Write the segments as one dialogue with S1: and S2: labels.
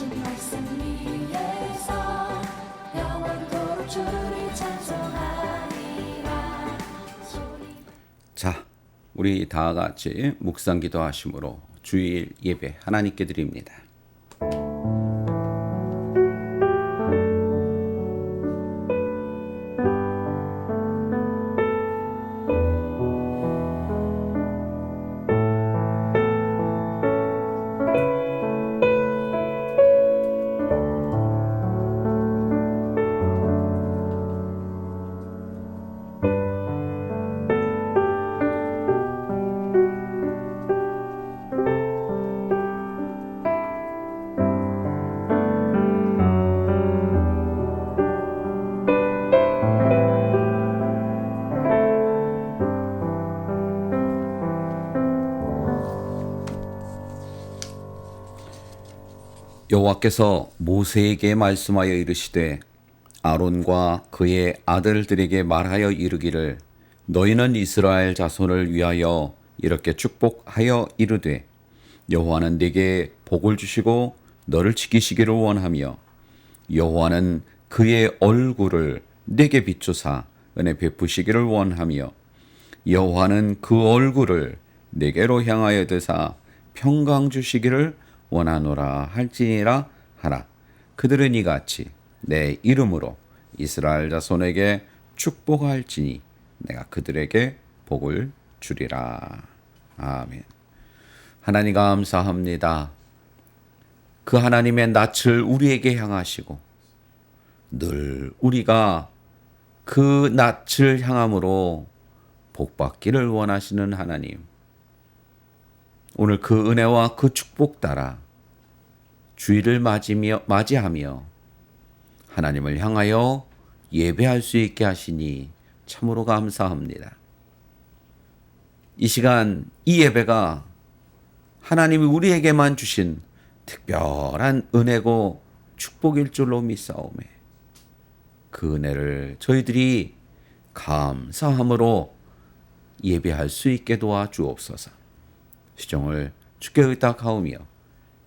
S1: 하신 말씀 위에서 영원토록 주를 찬송하리라.
S2: 자, 우리 다 같이 묵상 기도하심으로 주일 예배 하나님께 드립니다. 여호와께서 모세에게 말씀하여 이르시되 아론과 그의 아들들에게 말하여 이르기를 너희는 이스라엘 자손을 위하여 이렇게 축복하여 이르되 여호와는 네게 복을 주시고 너를 지키시기를 원하며 여호와는 그의 얼굴을 네게 비추사 은혜 베푸시기를 원하며 여호와는 그 얼굴을 네게로 향하여 드사 평강 주시기를 원하노라 할지니라 하라. 그들은 이같이 내 이름으로 이스라엘 자손에게 축복할지니 내가 그들에게 복을 주리라. 아멘. 하나님 감사합니다. 그 하나님의 낯을 우리에게 향하시고 늘 우리가 그 낯을 향함으로 복받기를 원하시는 하나님. 오늘 그 은혜와 그 축복 따라 주일을 맞이하며 하나님을 향하여 예배할 수 있게 하시니 참으로 감사합니다. 이 시간 이 예배가 하나님이 우리에게만 주신 특별한 은혜고 축복일 줄로 믿사오매 그 은혜를 저희들이 감사함으로 예배할 수 있게 도와주옵소서. 시종을 주께 의탁하오며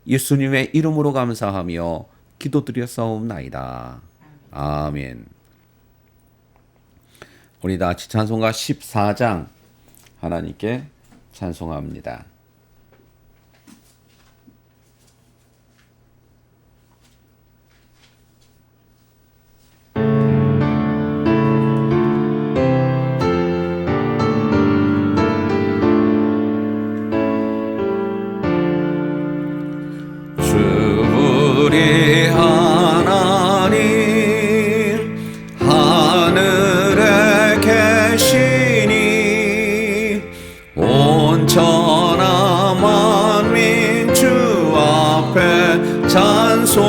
S2: 예수님의 이름으로 감사하며 기도드렸사옵나이다. 아멘. 우리 다 같이 찬송가 14장 하나님께 찬송합니다. 우리 하나님 하늘에 계시니 온천하 만민 주 앞에 찬송하네.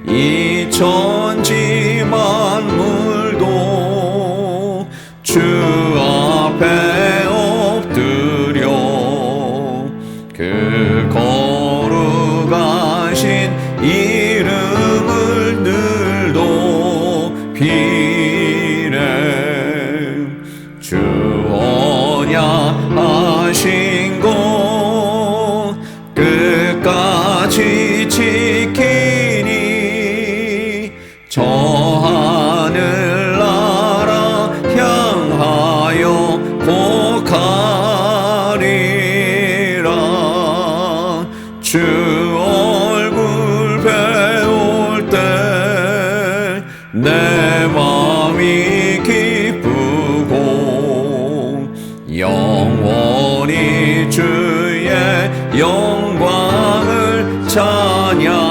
S2: 이 천지 만물도 주 앞에 엎드려 그 거룩하신 이름을 늘 높이네. 주 언약하신 것 끝까지 지키니 저 하늘나라 향하여 곡하리라. 주 얼굴 배울 때 내 마음이 기쁘고 영원히 주의 영광을 찬양하리.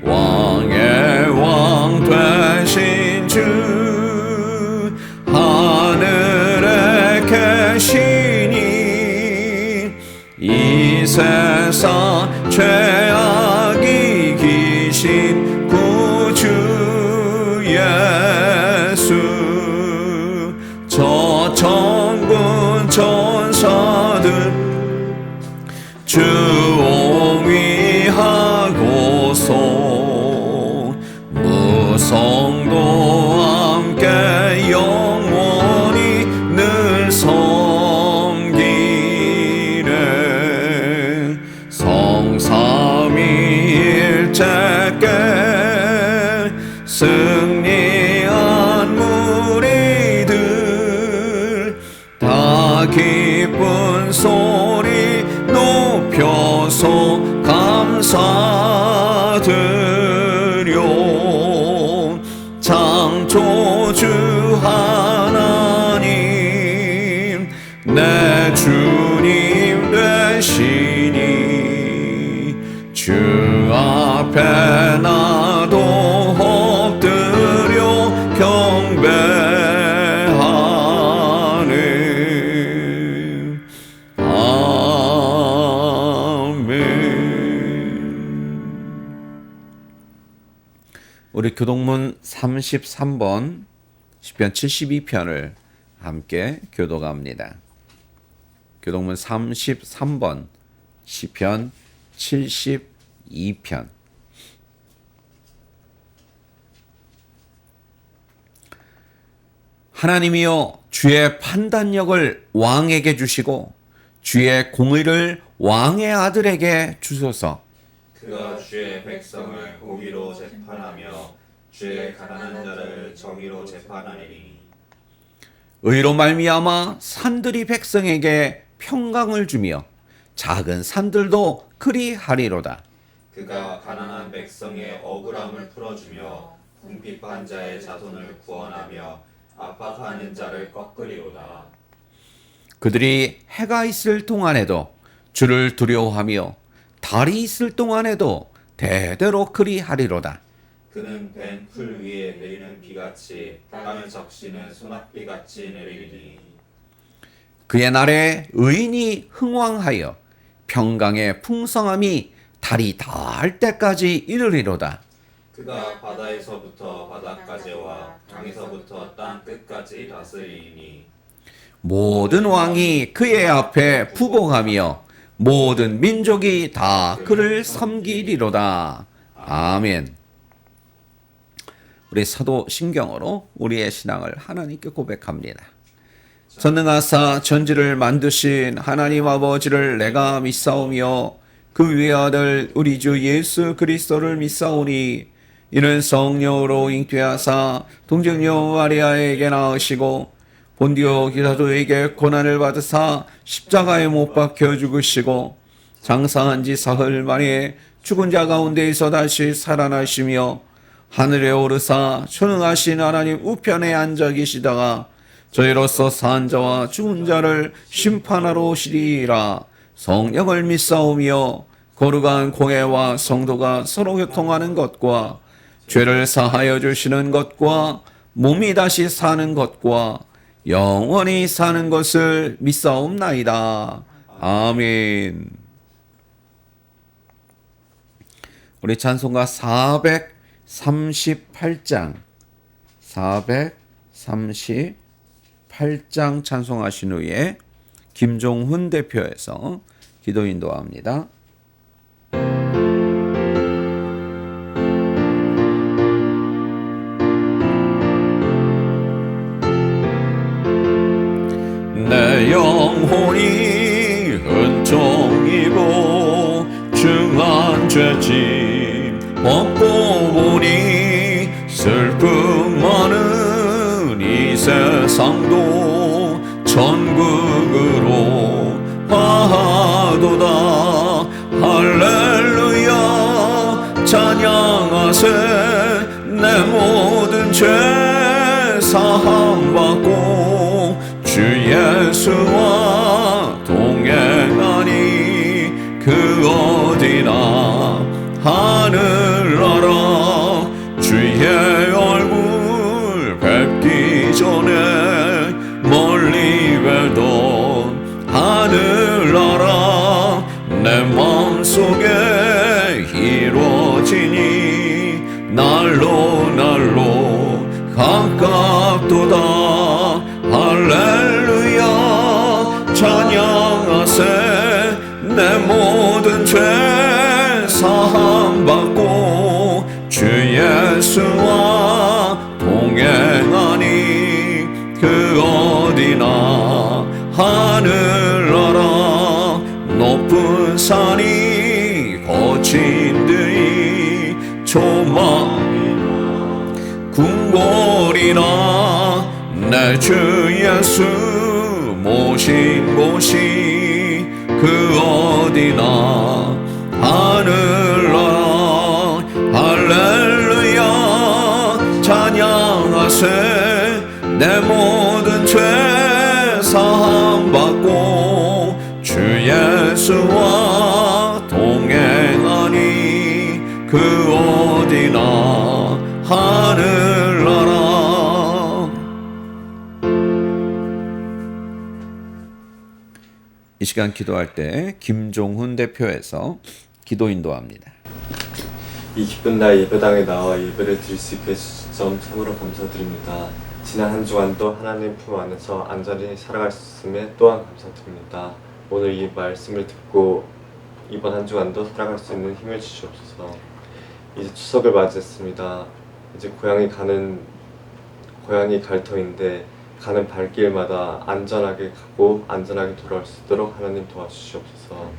S2: 왕의 왕 되신 주 하늘에 계시니 이 세상 죄악이 기신 구주 예수. 저 천군 천사들 주옹위하고서 무성도 함께 영원히 늘 서 소리 높여서 감사드려. 창조주 하나님 내 주님 되시니 주 앞에 나도 엎드려 경배하네. 아멘. 우리 교동문 33번 시편 72편을 함께 교독합니다. 교동문 33번 시편 72편. 하나님이여 주의 판단력을 왕에게 주시고 주의 공의를 왕의 아들에게 주소서.
S3: 그가 주의 백성을 공의로 재판하며 주의 가난한 자를 정의로 재판하리니.
S2: 의로 말미암아 산들이 백성에게 평강을 주며 작은 산들도 그리하리로다.
S3: 그가 가난한 백성의 억울함을 풀어주며 궁핍한 자의 자손을 구원하며 압박하는 자를 꺾으리로다.
S2: 그들이 해가 있을 동안에도 주를 두려워하며 달이 있을 동안에도 대대로 그리하리로다.
S3: 그는 벤 풀 위에 내리는 비같이 땅을 적시는 소낙비같이 내리니.
S2: 그의 날에 의인이 흥왕하여 평강의 풍성함이 달이 닿을 때까지 이르리로다.
S3: 그가 바다에서부터 바다까지와 땅에서부터 땅 끝까지 다스리니.
S2: 모든 왕이 그의 앞에 부복하며 모든 민족이 다 그를 섬기리로다. 아멘. 우리 사도 신경으로 우리의 신앙을 하나님께 고백합니다. 전능하사 전지를 만드신 하나님 아버지를 내가 믿사오며 그 외아들 우리 주 예수 그리스도를 믿사오니 이는 성령으로 잉태하사 동정녀 마리아에게 낳으시고 본디오 기사도에게 고난을 받으사 십자가에 못 박혀 죽으시고 장사한 지 사흘 만에 죽은 자 가운데에서 다시 살아나시며 하늘에 오르사 전능하신 하나님 우편에 앉아 계시다가 저희로서 산 자와 죽은 자를 심판하러 오시리라. 성령을 믿사오며 거룩한 공회와 성도가 서로 교통하는 것과 죄를 사하여 주시는 것과 몸이 다시 사는 것과 영원히 사는 것을 믿사옵나이다. 아멘. 우리 찬송가 438장 438장 찬송하신 후에 김종훈 대표에서 기도 인도합니다. 내 영혼이 은총이고 중한 죄짐 벗고 보니 슬픔 많은 이 세상도 천국으로 화하도다. 할렐루야 찬양하세. 내 모든 죄 사함받고 주 예수와 동행하니 그 어디나 하늘나라 주의 얼굴 뵙기 전에 멀리 뵈던 하늘나라 내 마음속에 이루어지니 날로 날로 가깝도다. 할렐루야 찬양하세. 내 모든 죄 사함받고 주 예수와 동행하니 그 어디나 하늘나라 높은 산이 거친 데이 조망이나 궁궐이나 내 주 예수 모신 곳이 그 어디나 하늘나라 할렐루야 찬양하세 내 모든 죄 사함받고 주 예수와 동행하니 그 어디나 하늘나라. 이 시간 기도할 때 김종훈 대표에서 기도 인도합니다.
S4: 이 기쁜 날 예배당에 나와 예배를 드릴 수 있게 해주신 점 참으로 감사드립니다. 지난 한 주간도 하나님 품 안에서 안전히 살아갈 수 있음에 또한 감사드립니다. 오늘 이 말씀을 듣고 이번 한 주간도 살아갈 수 있는 힘을 주시옵소서. 이제 추석을 맞이했습니다. 이제 고향이 갈 터인데 가는 발길마다 안전하게 가고 안전하게 돌아올 수 있도록 하나님 도와주시옵소서.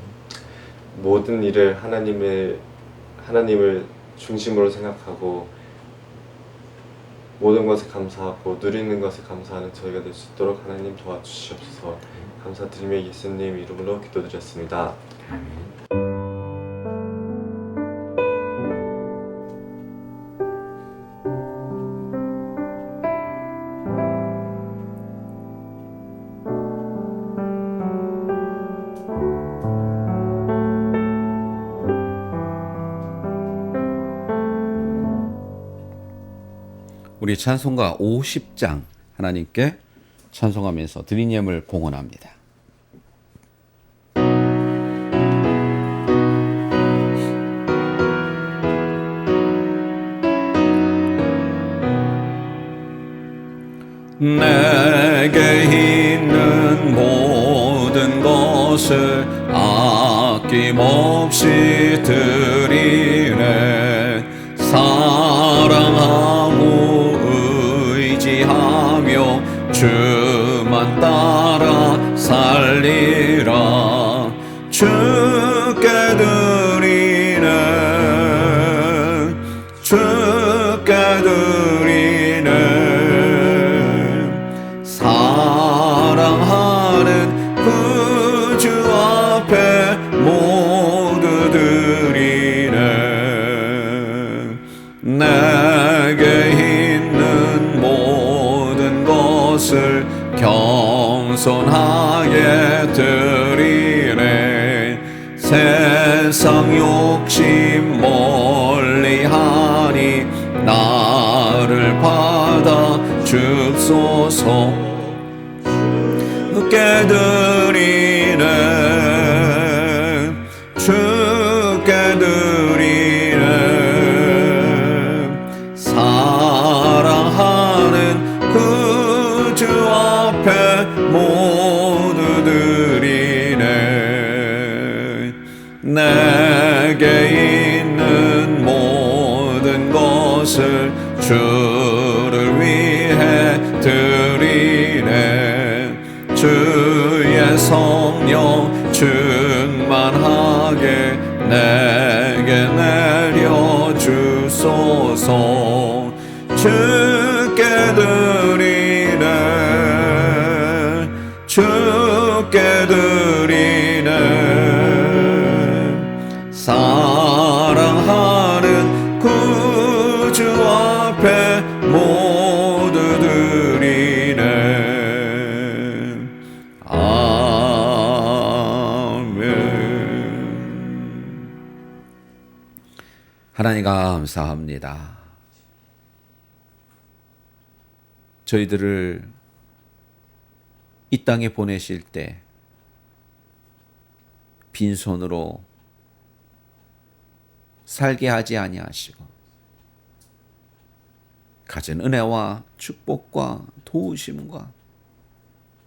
S4: 모든 일을 하나님을 중심으로 생각하고 모든 것에 감사하고 누리는 것에 감사하는 저희가 될 수 있도록 하나님 도와주시옵소서. 감사드리며 예수님 이름으로 기도드렸습니다.
S2: 우리 찬송가 50장 하나님께 찬송하면서 드린 예물 봉헌합니다. 내게 있는 모든 것을 아낌없이 드리네. 사랑하고 의지하며 주만 따라 살리라. 주께 드리네. 주께 드리네. 사랑하는 구주 앞에 모두 드리네. 내게 있는 모든 것을 겸손하게 드리네. 세상 욕심 멀리하니 나를 받아 주소서. 주께 드리네. 주께 드리네. 사랑하는 구주 앞에 모두 드리네. 내게 있는 모든 것을 주를 위해 드리네. 주의 성령 충만하게 내게 내려주소서. 주께 드리네. 주께 드리네. 사랑하는 구주 앞에 모두 드리네. 아멘. 하나님 감사합니다. 저희들을 이 땅에 보내실 때 빈손으로 살게 하지 아니하시고 가진 은혜와 축복과 도우심과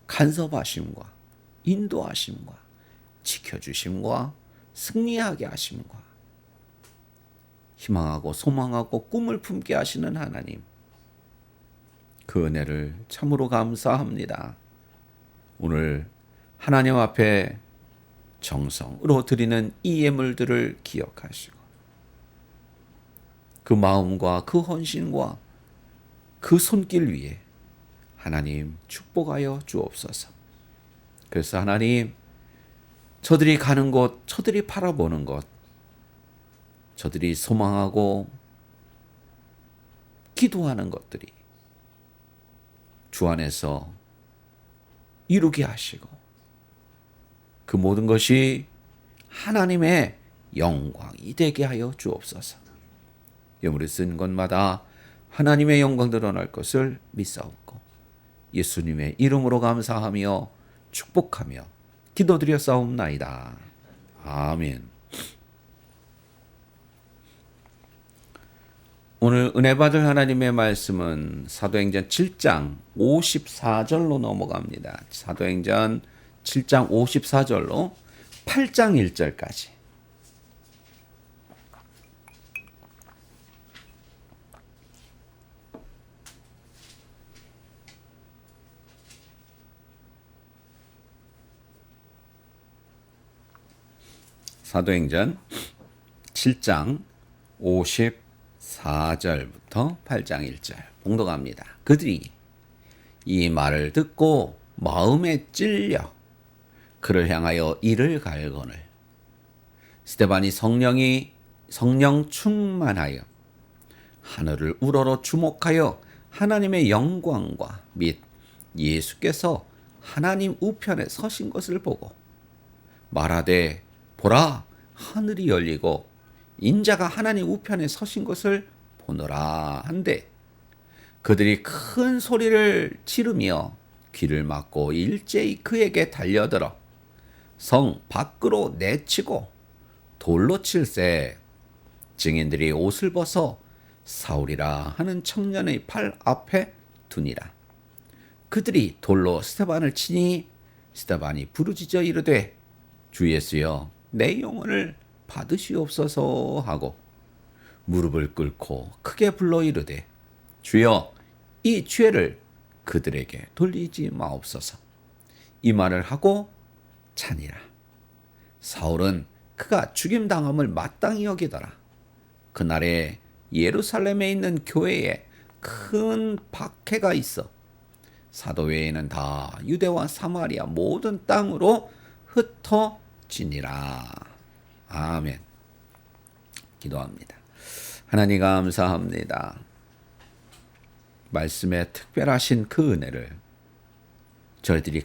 S2: 간섭하심과 인도하심과 지켜주심과 승리하게 하심과 희망하고 소망하고 꿈을 품게 하시는 하나님, 그 은혜를 참으로 감사합니다. 오늘 하나님 앞에 정성으로 드리는 이 예물들을 기억하시고 그 마음과 그 헌신과 그 손길 위에 하나님 축복하여 주옵소서. 그래서 하나님, 저들이 가는 곳, 저들이 바라보는 것, 저들이 소망하고 기도하는 것들이 주 안에서 이루게 하시고 그 모든 것이 하나님의 영광이 되게 하여 주옵소서. 여물이 쓴 것마다 하나님의 영광 드러날 것을 믿사옵고 예수님의 이름으로 감사하며 축복하며 기도드려 싸움나이다. 아멘. 오늘 은혜 받을 하나님의 말씀은 사도행전 7장 54절로 넘어갑니다. 사도행전 7장 54절로 8장 1절까지. 사도행전 7장 54절부터 8장 1절 봉독합니다. 그들이 이 말을 듣고 마음에 찔려 그를 향하여 이를 갈거늘 스데반이 성령 충만하여 하늘을 우러러 주목하여 하나님의 영광과 및 예수께서 하나님 우편에 서신 것을 보고 말하되 보라 하늘이 열리고 인자가 하나님 우편에 서신 것을 보노라 한데 그들이 큰 소리를 지르며 귀를 막고 일제히 그에게 달려들어 성 밖으로 내치고 돌로 칠세 증인들이 옷을 벗어 사울이라 하는 청년의 팔 앞에 두니라. 그들이 돌로 스데반을 치니 스데반이 부르짖어 이르되 주 예수여 내 영혼을 받으시옵소서 하고 무릎을 꿇고 크게 불러 이르되 주여 이 죄를 그들에게 돌리지 마옵소서. 이 말을 하고 자니라. 사울은 그가 죽임당함을 마땅히 여기더라. 그날에 예루살렘에 있는 교회에 큰 박해가 있어 사도 외에는 다 유대와 사마리아 모든 땅으로 흩어지니라. 아멘. 기도합니다. 하나님 감사합니다. 말씀에 특별하신 그 은혜를 저희들이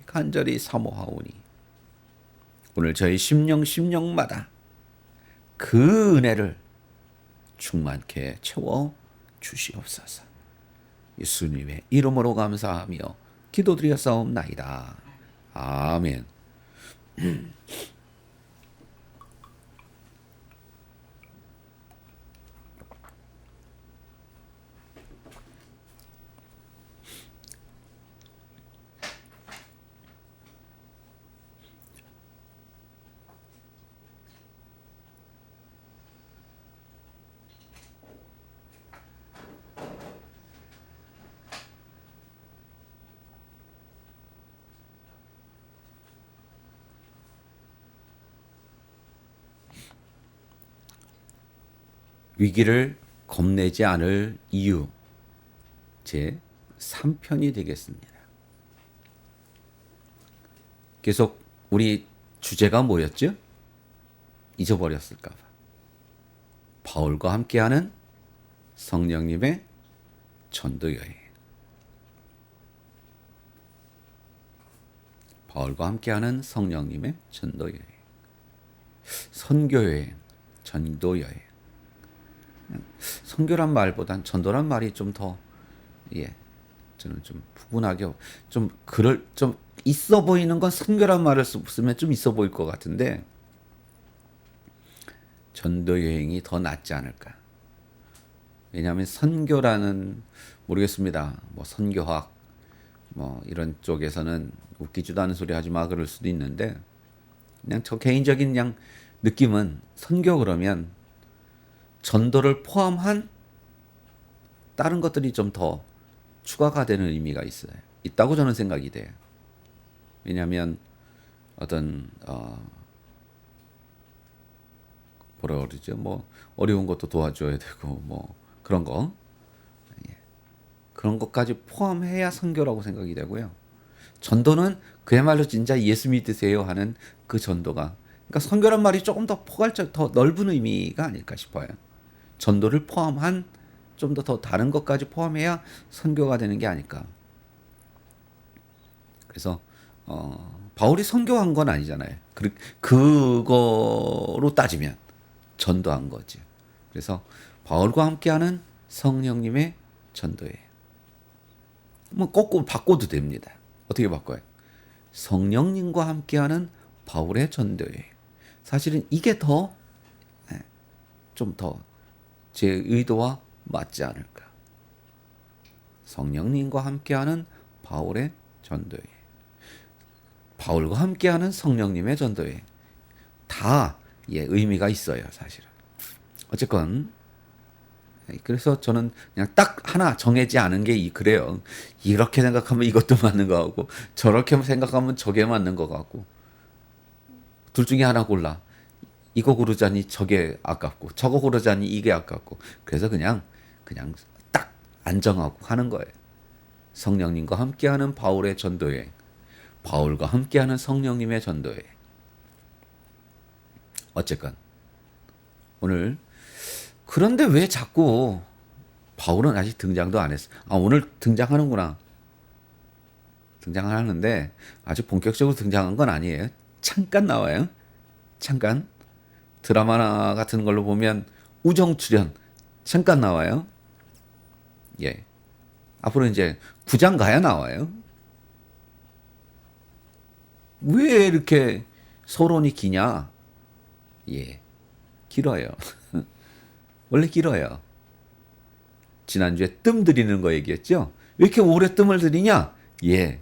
S2: 간절히 사모하오니 오늘 저희 심령마다 그 은혜를 충만케 채워 주시옵소서. 예수님의 이름으로 감사하며 기도드렸사옵나이다. 아멘. 위기를 겁내지 않을 이유 제 3편이 되겠습니다. 계속 우리 주제가 뭐였죠? 잊어버렸을까 봐. 바울과 함께하는 성령님의 전도여행. 바울과 함께하는 성령님의 전도여행. 선교여행, 전도여행. 선교란 말보단 전도란 말이 좀 더 저는 좀 부분하게 좀 있어 보이는 건 선교란 말을 쓰면 좀 있어 보일 것 같은데 전도 여행이 더 낫지 않을까. 왜냐하면 선교라는 모르겠습니다. 뭐 선교학 뭐 이런 쪽에서는 웃기지도 않은 소리 하지 마 그럴 수도 있는데 그냥 저 개인적인 그냥 느낌은 선교 그러면 전도를 포함한 다른 것들이 좀 더 추가가 되는 의미가 있다고 저는 생각이 돼요. 왜냐하면 어떤 뭐라 그러죠? 뭐 어려운 것도 도와줘야 되고 뭐 그런 거 그런 것까지 포함해야 선교라고 생각이 되고요. 전도는 그야말로 진짜 예수 믿으세요 하는 그 전도가, 그러니까 선교란 말이 조금 더 포괄적, 더 넓은 의미가 아닐까 싶어요. 전도를 포함한 좀 더 다른 것까지 포함해야 선교가 되는 게 아닐까. 그래서 바울이 선교한 건 아니잖아요. 그거로 따지면 전도한 거죠. 그래서 바울과 함께하는 성령님의 전도예요. 뭐 거꾸로 바꿔도 됩니다. 어떻게 바꿔요? 성령님과 함께하는 바울의 전도예요. 사실은 이게 더 좀 더 제 의도와 맞지 않을까. 성령님과 함께하는 바울의 전도예요. 바울과 함께하는 성령님의 전도예요. 다 의미가 있어요, 사실은. 어쨌건 그래서 저는 그냥 딱 하나 정해지 않은 게 그래요. 이렇게 생각하면 이것도 맞는 거 같고, 저렇게 생각하면 저게 맞는 거 같고, 둘 중에 하나 골라. 이거 고르자니 저게 아깝고, 저거 고르자니 이게 아깝고, 그래서 그냥 딱 안정하고 하는 거예요. 성령님과 함께하는 바울의 전도여행, 바울과 함께하는 성령님의 전도여행. 어쨌건 오늘, 그런데 왜 자꾸 바울은 아직 등장도 안 했어. 오늘 등장하는구나. 등장하는데 아주 본격적으로 등장한 건 아니에요. 잠깐 나와요. 잠깐. 드라마 같은 걸로 보면 우정 출연 잠깐 나와요. 예. 앞으로 이제 9장 가야 나와요. 왜 이렇게 서론이 기냐? 예. 길어요. 원래 길어요. 지난주에 뜸 들이는 거 얘기했죠? 왜 이렇게 오래 뜸을 들이냐? 예.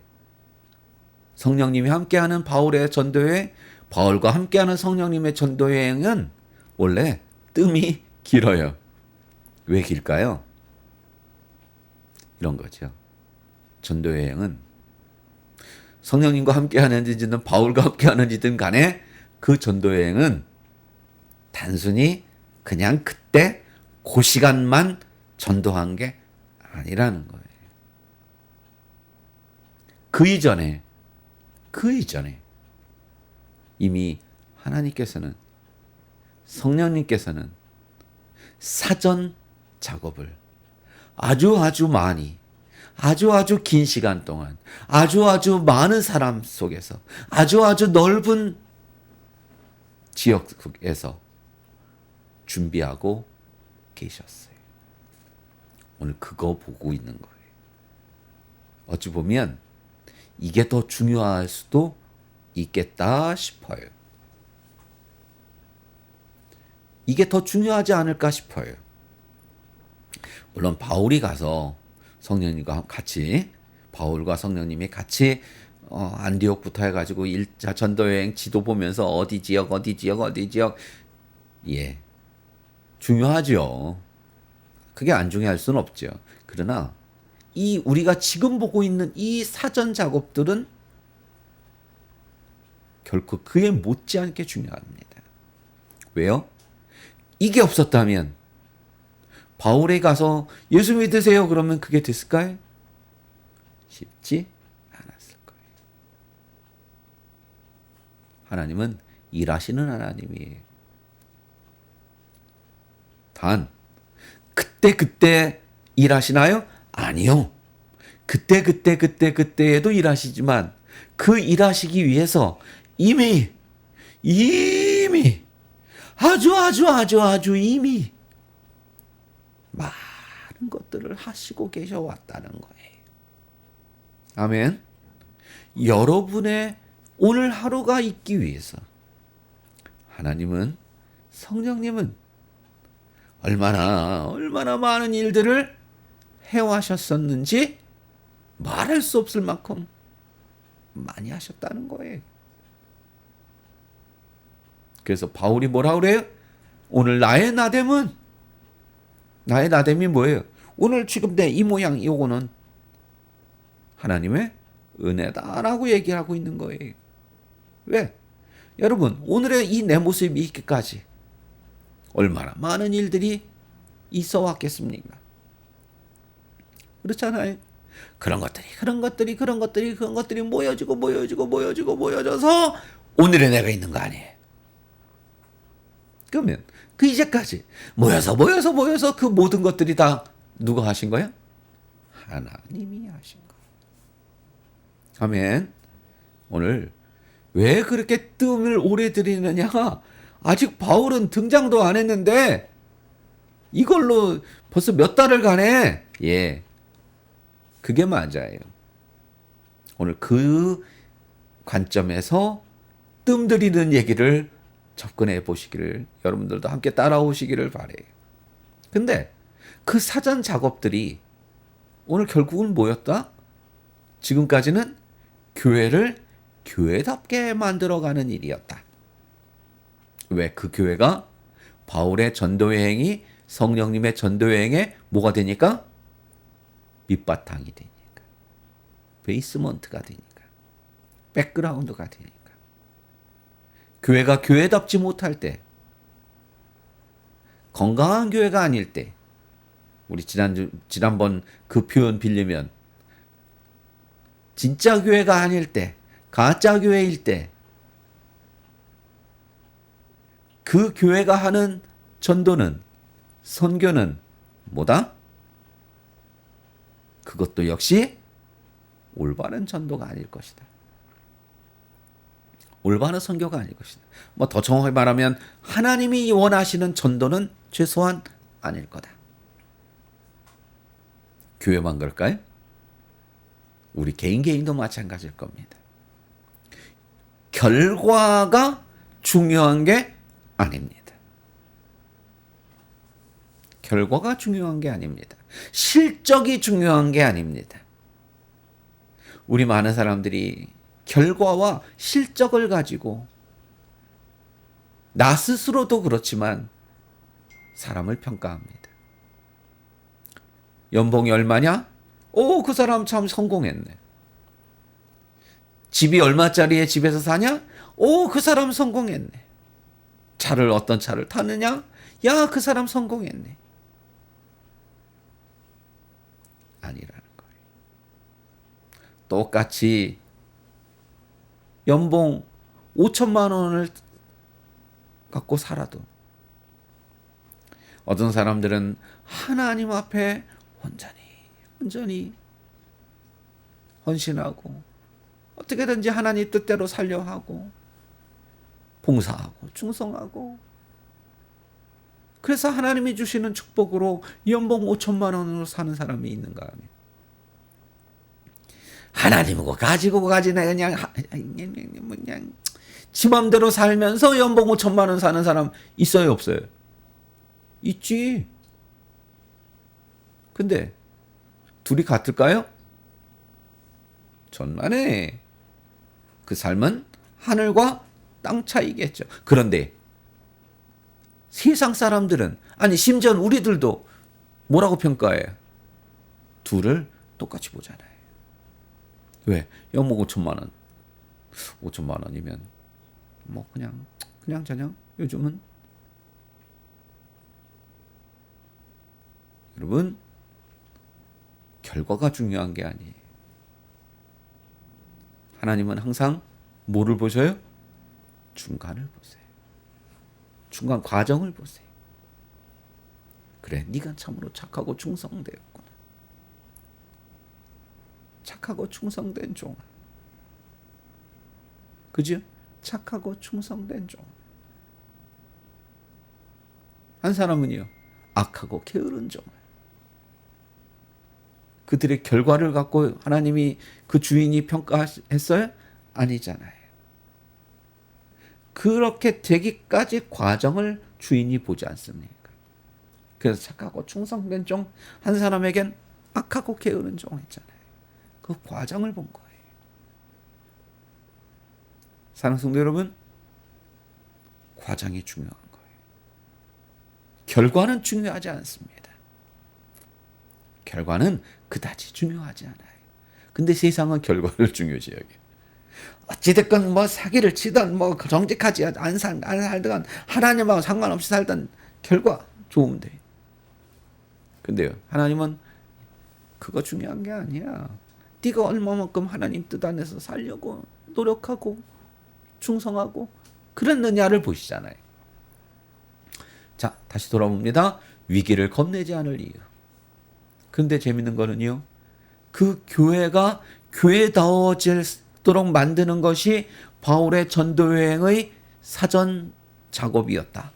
S2: 성령님이 함께하는 바울의 전도여행, 바울과 함께하는 성령님의 전도여행은 원래 뜸이 길어요. 왜 길까요? 이런 거죠. 전도여행은 성령님과 함께하는지든 바울과 함께하는지든 간에 그 전도여행은 단순히 그냥 그때 그 시간만 전도한 게 아니라는 거예요. 그 이전에 이미 하나님께서는, 성령님께서는 사전 작업을 아주 많이, 아주 긴 시간 동안, 아주 많은 사람 속에서, 아주 넓은 지역 속에서 준비하고 계셨어요. 오늘 그거 보고 있는 거예요. 어찌 보면 이게 더 중요할 수도 있겠다 싶어요. 이게 더 중요하지 않을까 싶어요. 물론 바울이 가서 성령님과 같이, 바울과 성령님이 같이 안디옥부터 해가지고 1차 전도여행 지도 보면서 어디 지역 예, 중요하죠. 그게 안 중요할 수는 없죠. 그러나 이 우리가 지금 보고 있는 이 사전 작업들은 결코 그에 못지않게 중요합니다. 왜요? 이게 없었다면 바울에 가서 예수 믿으세요 그러면 그게 됐을까요? 쉽지 않았을 거예요. 하나님은 일하시는 하나님이에요. 단 그때 일하시나요? 아니요. 그때에도 일하시지만 그 일하시기 위해서 이미 아주 이미 많은 것들을 하시고 계셔왔다는 거예요. 아멘. 여러분의 오늘 하루가 있기 위해서 하나님은, 성령님은 얼마나 많은 일들을 해와셨었는지 말할 수 없을 만큼 많이 하셨다는 거예요. 그래서 바울이 뭐라 그래요? 오늘 나의 나됨이 뭐예요? 오늘 지금 내 이 모양 요거는 하나님의 은혜다라고 얘기하고 있는 거예요. 왜? 여러분, 오늘의 이 내 모습이 있기까지 얼마나 많은 일들이 있어 왔겠습니까? 그렇잖아요. 그런 것들이 모여져서 오늘의 내가 있는 거 아니에요. 그러면 그 이제까지 모여서 그 모든 것들이 다 누가 하신 거야? 하나님이 하신 거. 아멘. 오늘 왜 그렇게 뜸을 오래 들이느냐? 아직 바울은 등장도 안 했는데 이걸로 벌써 몇 달을 가네. 예. 그게 맞아요. 오늘 그 관점에서 뜸 들이는 얘기를 접근해 보시기를, 여러분들도 함께 따라오시기를 바래요. 근데 그 사전 작업들이 오늘 결국은 뭐였다? 지금까지는 교회를 교회답게 만들어가는 일이었다. 왜? 그 교회가 바울의 전도여행이 성령님의 전도여행에 뭐가 되니까? 밑바탕이 되니까. 베이스먼트가 되니까. 백그라운드가 되니까. 교회가 교회답지 못할 때, 건강한 교회가 아닐 때, 우리 지난번 그 표현 빌리면 진짜 교회가 아닐 때, 가짜 교회일 때, 그 교회가 하는 전도는, 선교는 뭐다? 그것도 역시 올바른 전도가 아닐 것이다. 올바른 선교가 아닐 것이다. 뭐 더 정확히 말하면 하나님이 원하시는 전도는 최소한 아닐 거다. 교회만 그럴까요? 우리 개인도 마찬가지일 겁니다. 결과가 중요한 게 아닙니다. 결과가 중요한 게 아닙니다. 실적이 중요한 게 아닙니다. 우리 많은 사람들이 결과와 실적을 가지고 나 스스로도 그렇지만 사람을 평가합니다. 연봉이 얼마냐? 오, 그 사람 참 성공했네. 집이 얼마짜리의 집에서 사냐? 오, 그 사람 성공했네. 차를 어떤 차를 타느냐? 야, 그 사람 성공했네. 아니라는 거예요. 똑같이 연봉 5천만 원을 갖고 살아도 어떤 사람들은 하나님 앞에 온전히 헌신하고 어떻게든지 하나님 뜻대로 살려 하고 봉사하고 충성하고, 그래서 하나님이 주시는 축복으로 연봉 5천만 원으로 사는 사람이 있는가 하면, 하나님이고 가지고 가지나 그냥 지 맘대로 살면서 연봉 5천만 원 사는 사람 있어요, 없어요? 있지. 근데 둘이 같을까요? 전만에 그 삶은 하늘과 땅 차이겠죠. 그런데 세상 사람들은, 아니 심지어 우리들도 뭐라고 평가해요? 둘을 똑같이 보잖아요. 왜? 연봉 5천만 원. 5천만 원이면 뭐 그냥 저냥 요즘은. 여러분, 결과가 중요한 게 아니에요. 하나님은 항상 뭐를 보셔요? 중간을 보세요. 중간 과정을 보세요. 그래, 네가 참으로 착하고 충성되었구나. 착하고 충성된 종아. 그죠? 착하고 충성된 종. 한 사람은요, 악하고 게으른 종. 그들의 결과를 갖고 하나님이, 그 주인이 평가했어요? 아니잖아요. 그렇게 되기까지 과정을 주인이 보지 않습니까? 그래서 착하고 충성된 종, 한 사람에겐 악하고 게으른 종 있잖아요. 그 과정을 본 거예요. 사랑하는 성도 여러분, 과정이 중요한 거예요. 결과는 중요하지 않습니다. 결과는 그다지 중요하지 않아요. 근데 세상은 결과를 중요시 여겨요. 어찌됐건 뭐 사기를 치든 뭐 정직하지 안 살든 하나님하고 상관없이 살든 결과 좋으면 돼. 근데요, 하나님은 그거 중요한 게 아니야. 네가 얼마만큼 하나님 뜻 안에서 살려고 노력하고 충성하고 그랬느냐를 보시잖아요. 자, 다시 돌아봅니다. 위기를 겁내지 않을 이유. 근데 재밌는 거는요. 그 교회가 교회다워지도록 만드는 것이 바울의 전도여행의 사전 작업이었다.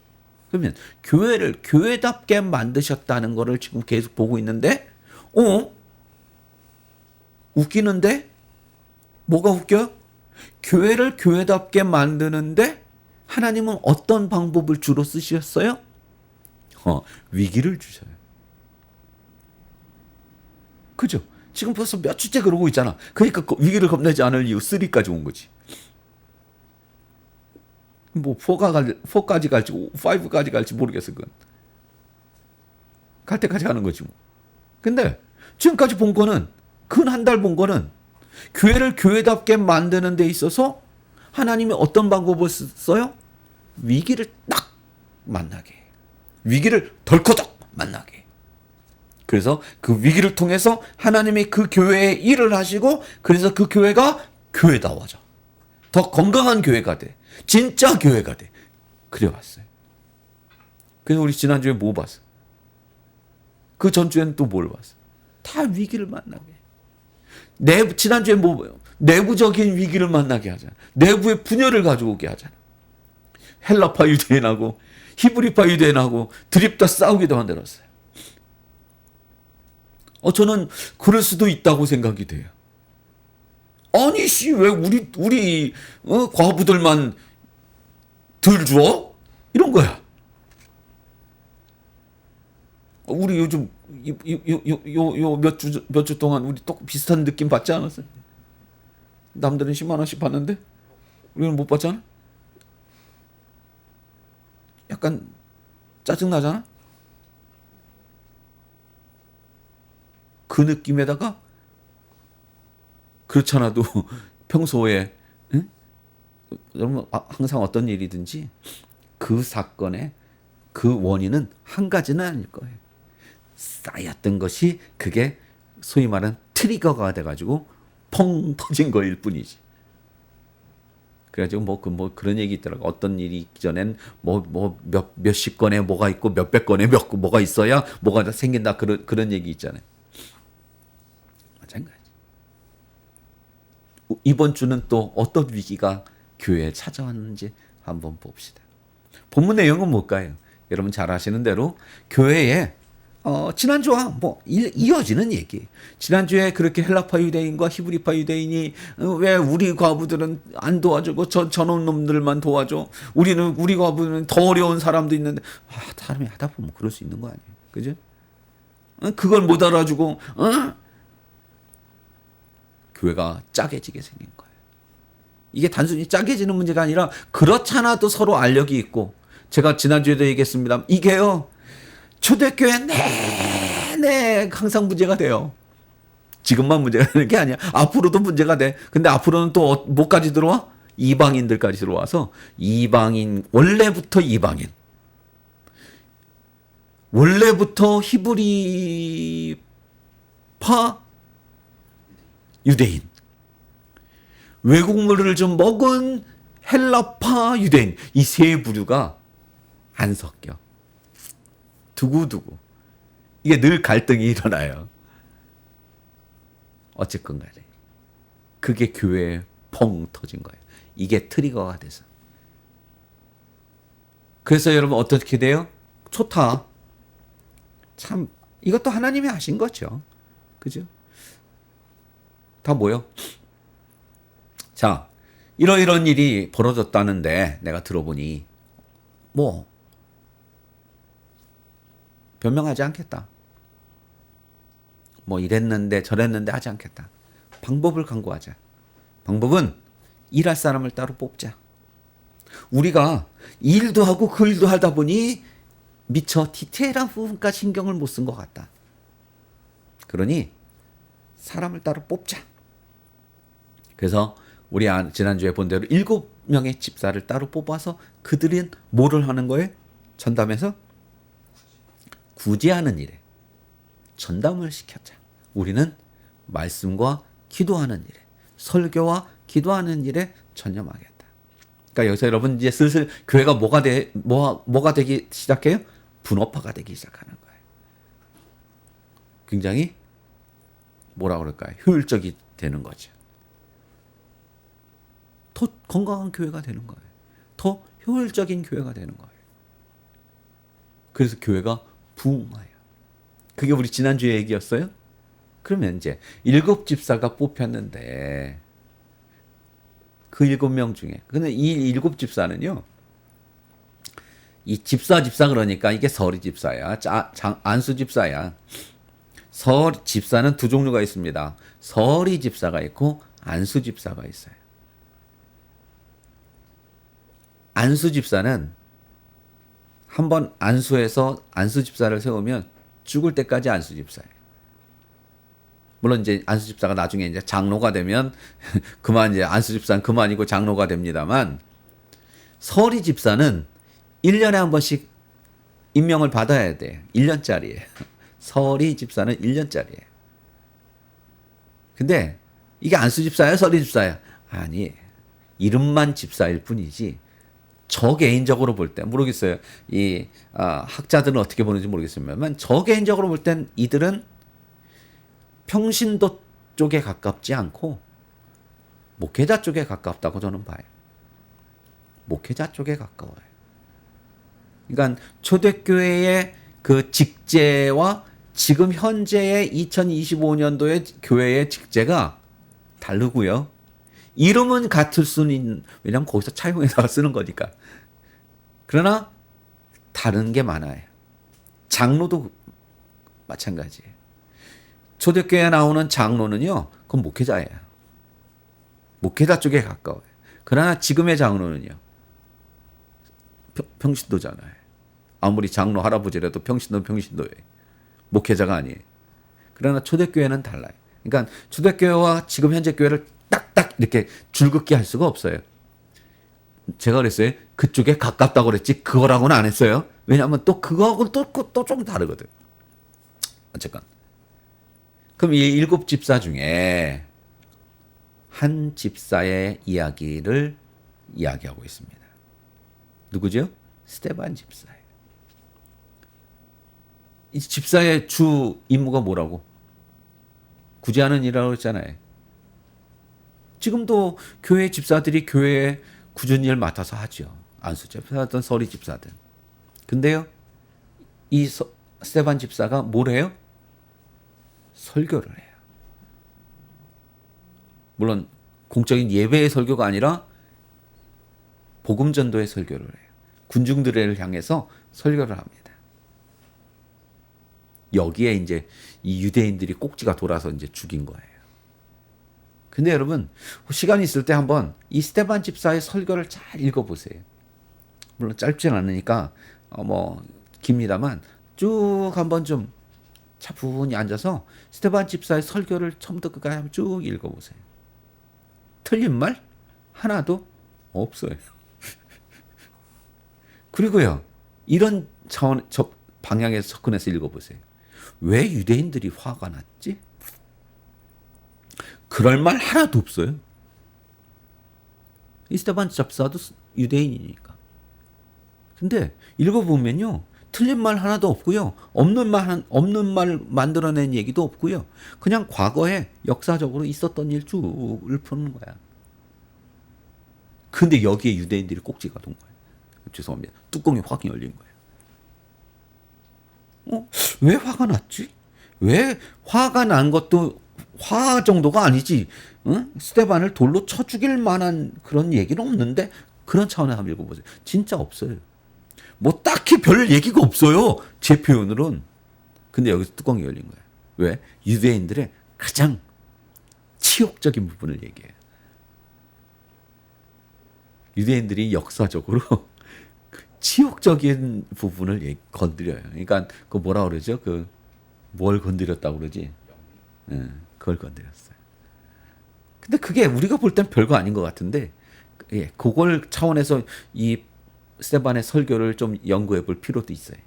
S2: 그러면 교회를 교회답게 만드셨다는 것을 지금 계속 보고 있는데 웃기는데? 뭐가 웃겨요? 교회를 교회답게 만드는데 하나님은 어떤 방법을 주로 쓰셨어요? 위기를 주셔요. 그죠? 지금 벌써 몇 주째 그러고 있잖아. 그러니까 위기를 겁내지 않을 이유 3까지 온 거지. 뭐 4까지 갈지 5까지 갈지 모르겠어. 그건. 갈 때까지 하는 거지 뭐. 근데 지금까지 본 거는 근 한 달 본 거는 교회를 교회답게 만드는 데 있어서 하나님이 어떤 방법을 써요? 위기를 딱 만나게 해요. 위기를 덜커덕 만나게 해요. 그래서 그 위기를 통해서 하나님이 그 교회에 일을 하시고 그래서 그 교회가 교회다워져. 더 건강한 교회가 돼. 진짜 교회가 돼. 그래 왔어요. 그래서 우리 지난주에 뭐 봤어? 그 전주에는 또 뭘 봤어? 다 위기를 만나게. 지난주에 뭐 봐요? 내부적인 위기를 만나게 하잖아. 내부의 분열을 가져오게 하잖아. 헬라파 유대인하고 히브리파 유대인하고 드립다 싸우기도 만들었어요. 저는 그럴 수도 있다고 생각이 돼요. 아니 왜 우리 과부들만 덜 줘? 이런 거야. 우리 요즘 몇 주 동안 우리 또 비슷한 느낌 받지 않았어요? 남들은 10만 원씩 받는데 우리는 못 받잖아? 약간 짜증 나잖아? 그 느낌에다가 그렇잖아도 평소에 여러분 항상 어떤 일이든지 그 사건의 그 원인은 한 가지는 아닐 거예요. 쌓였던 것이 그게 소위 말하는 트리거가 돼가지고 펑 터진 거일 뿐이지. 그래가지고 뭐 그런 얘기 있더라고. 어떤 일이 있기 전엔 몇십 건에 뭐가 있고 몇백 건에 뭐가 있어야 뭐가 생긴다. 그런 얘기 있잖아요. 마찬가지. 이번 주는 또 어떤 위기가 교회에 찾아왔는지 한번 봅시다. 본문 내용은 뭘까요? 여러분 잘 아시는 대로 교회에 지난주와 이어지는 얘기. 지난주에 그렇게 헬라파 유대인과 히브리파 유대인이 왜 우리 과부들은 안 도와주고 저놈 놈들만 도와줘. 우리 과부는 더 어려운 사람도 있는데 사람이 하다 보면 그럴 수 있는 거 아니에요. 그죠? 그걸 못 알아주고 교회가 짜게지게 생긴 거예요. 이게 단순히 짜게지는 문제가 아니라 그렇잖아도 서로 알력이 있고 제가 지난주에도 얘기했습니다. 이게요. 초대교회 내내 항상 문제가 돼요. 지금만 문제가 되는 게 아니야. 앞으로도 문제가 돼. 근데 앞으로는 또 뭐까지 들어와? 이방인들까지 들어와서 원래부터 이방인. 원래부터 히브리파 유대인. 외국물을 좀 먹은 헬라파 유대인. 이 세 부류가 안 섞여. 두고두고. 이게 늘 갈등이 일어나요. 어쨌건 간에. 그게 교회에 펑 터진 거예요. 이게 트리거가 돼서. 그래서 여러분 어떻게 돼요? 좋다. 참 이것도 하나님이 하신 거죠. 그죠? 다 뭐요? 자, 이런 일이 벌어졌다는데 내가 들어보니 변명하지 않겠다. 이랬는데 저랬는데 하지 않겠다. 방법을 강구하자. 방법은 일할 사람을 따로 뽑자. 우리가 일도 하고 그 일도 하다 보니 미처 디테일한 부분까지 신경을 못 쓴 것 같다. 그러니 사람을 따로 뽑자. 그래서 우리 지난주에 본 대로 7명의 집사를 따로 뽑아서 그들은 뭐를 하는 거예요? 전담해서 구제하는 일에 전담을 시켰자. 우리는 말씀과 기도하는 일에, 설교와 기도하는 일에 전념하겠다. 그러니까 여기서 여러분 이제 슬슬 교회가 뭐가 되기 시작해요? 분업화가 되기 시작하는 거예요. 굉장히 뭐라 그럴까요? 효율적이 되는 거죠. 더 건강한 교회가 되는 거예요. 더 효율적인 교회가 되는 거예요. 그래서 교회가 부흥해요. 그게 우리 지난주에 얘기였어요? 그러면 이제 7집사가 뽑혔는데 그 7명 중에 근데 이 7집사는요. 이 집사 그러니까 이게 서리 집사야. 안수 집사야. 집사는 두 종류가 있습니다. 서리 집사가 있고 안수 집사가 있어요. 안수 집사는 한번 안수해서 안수 집사를 세우면 죽을 때까지 안수 집사예요. 물론 이제 안수 집사가 나중에 이제 장로가 되면 그만 이제 안수 집사는 그만이고 장로가 됩니다만 서리 집사는 1년에 한 번씩 임명을 받아야 돼. 1년짜리예요. 서리 집사는 1년짜리예요. 근데 이게 안수 집사야, 서리 집사야? 아니, 이름만 집사일 뿐이지. 저 개인적으로 볼 때 모르겠어요. 이 학자들은 어떻게 보는지 모르겠습니다만 저 개인적으로 볼 땐 이들은 평신도 쪽에 가깝지 않고 목회자 쪽에 가깝다고 저는 봐요. 목회자 쪽에 가까워요. 그러니까 초대교회의 그 직제와 지금 현재의 2025년도의 교회의 직제가 다르고요. 이름은 같을 수는 있는, 왜냐면 거기서 차용해서 쓰는 거니까. 그러나 다른 게 많아요. 장로도 마찬가지예요. 초대교회에 나오는 장로는요, 그건 목회자예요. 목회자 쪽에 가까워요. 그러나 지금의 장로는요, 평신도잖아요. 아무리 장로 할아버지라도 평신도예요. 목회자가 아니에요. 그러나 초대교회는 달라요. 그러니까 초대교회와 지금 현재 교회를 딱딱 이렇게 줄긋게 할 수가 없어요. 제가 그랬어요. 그쪽에 가깝다고 그랬지 그거라고는 안 했어요. 왜냐하면 또 그거하고는 또 좀 다르거든. 어쨌건. 그럼 이 7집사 중에 한 집사의 이야기를 이야기하고 있습니다. 누구죠? 스데반 집사예요. 이 집사의 주 임무가 뭐라고? 구제하는 일이라고 했잖아요. 지금도 교회 집사들이 교회에 굳은 일 맡아서 하죠. 안수 집사든 서리 집사든. 근데요, 이 스데반 집사가 뭘 해요? 설교를 해요. 물론 공적인 예배의 설교가 아니라 복음 전도의 설교를 해요. 군중들을 향해서 설교를 합니다. 여기에 이제 이 유대인들이 꼭지가 돌아서 이제 죽인 거예요. 근데 여러분, 시간이 있을 때 한번 이 스데반 집사의 설교를 잘 읽어보세요. 물론 짧진 않으니까 깁니다만 쭉 한번 좀 차분히 앉아서 스데반 집사의 설교를 처음부터 끝까지 한번 쭉 읽어보세요. 틀린 말 하나도 없어요. 그리고요, 이런 방향에서 접근해서 읽어보세요. 왜 유대인들이 화가 났지? 그럴 말 하나도 없어요. 이 스데반 집사도 유대인이니까. 근데 읽어보면요, 틀린 말 하나도 없고요, 없는 말 만들어낸 얘기도 없고요, 그냥 과거에 역사적으로 있었던 일 쭉 읊는 거야. 근데 여기에 유대인들이 꼭지가 돈 거예요. 죄송합니다. 뚜껑이 확 열린 거예요. 왜 화가 났지? 왜 화가 난 것도 화 정도가 아니지? 응? 스데반을 돌로 쳐 죽일 만한 그런 얘기는 없는데, 그런 차원에서 한번 읽어보세요. 진짜 없어요. 뭐 딱히 별 얘기가 없어요. 제 표현으로는. 근데 여기서 뚜껑이 열린 거예요. 왜? 유대인들의 가장 치욕적인 부분을 얘기해요. 유대인들이 역사적으로 치욕적인 부분을 건드려요. 그러니까 그 뭐라 그러죠? 뭘 건드렸다고 그러지? 그걸 건드렸어요. 근데 그게 우리가 볼 땐 별거 아닌 것 같은데, 그걸 차원에서 이 스데반의 설교를 좀 연구해 볼 필요도 있어요.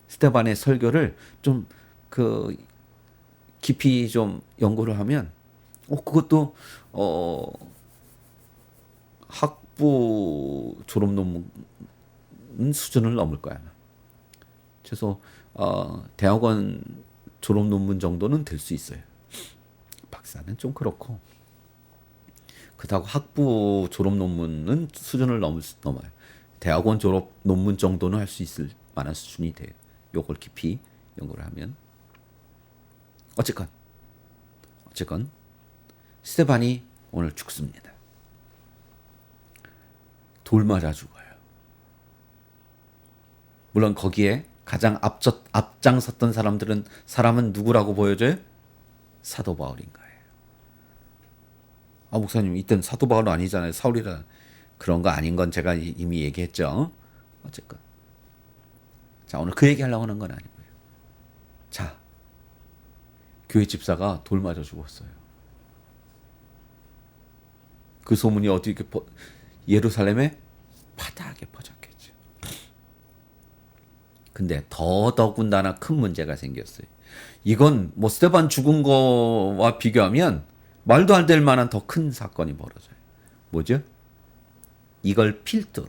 S2: 스데반의 설교를 좀 깊이 좀 연구를 하면 그것도 학부 졸업 논문 수준을 넘을 거야. 그래서 대학원 졸업 논문 정도는 될 수 있어요. 박사는 좀 그렇고, 그렇다고 학부 졸업 논문은 수준을 넘어요. 대학원 졸업 논문 정도는 할 수 있을 만한 수준이 돼요. 요걸 깊이 연구를 하면. 어쨌건 스테반이 오늘 죽습니다. 돌 맞아 죽어요. 물론 거기에 가장 앞장섰던 사람은 누구라고 보여져요? 사도 바울인 거예요. 목사님 이땐 사도 바울은 아니잖아요. 사울이라. 그런 거 아닌 건 제가 이미 얘기했죠. 어쨌건 자, 오늘 그 얘기하려고 하는 건 아니고요. 자, 교회 집사가 돌 맞아 죽었어요. 그 소문이 어디 예루살렘에 파다하게 퍼졌겠죠. 근데 더더군다나 큰 문제가 생겼어요. 이건 뭐 스데반 죽은 거와 비교하면 말도 안 될 만한 더 큰 사건이 벌어져요. 뭐죠? 이걸 필두로.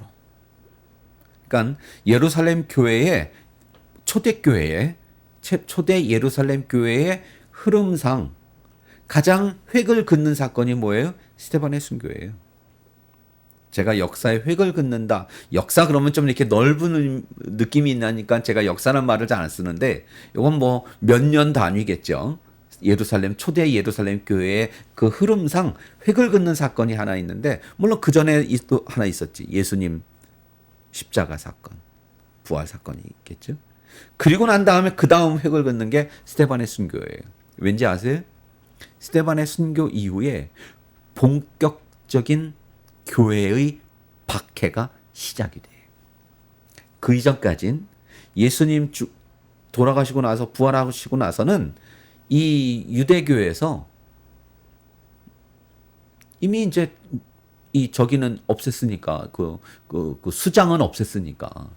S2: 그러니까 예루살렘 교회의 초대 예루살렘 교회의 흐름상 가장 획을 긋는 사건이 뭐예요? 스데반의 순교예요. 제가 역사에 획을 긋는다. 역사 그러면 좀 이렇게 넓은 느낌이 있나니까 제가 역사란 말을 잘 안 쓰는데, 이건 뭐 몇 년 단위겠죠. 초대 예루살렘 교회의 그 흐름상 획을 긋는 사건이 하나 있는데, 물론 그 전에 또 하나 있었지. 예수님 십자가 사건, 부활 사건이 있겠죠. 그리고 난 다음에 그 다음 획을 긋는 게 스데반의 순교예요. 왠지 아세요? 스데반의 순교 이후에 본격적인 교회의 박해가 시작이 돼요. 그 이전까진 예수님 돌아가시고 나서 부활하시고 나서는 이 유대교에서 이미 이제 저기는 없앴으니까 그 수장은 없앴으니까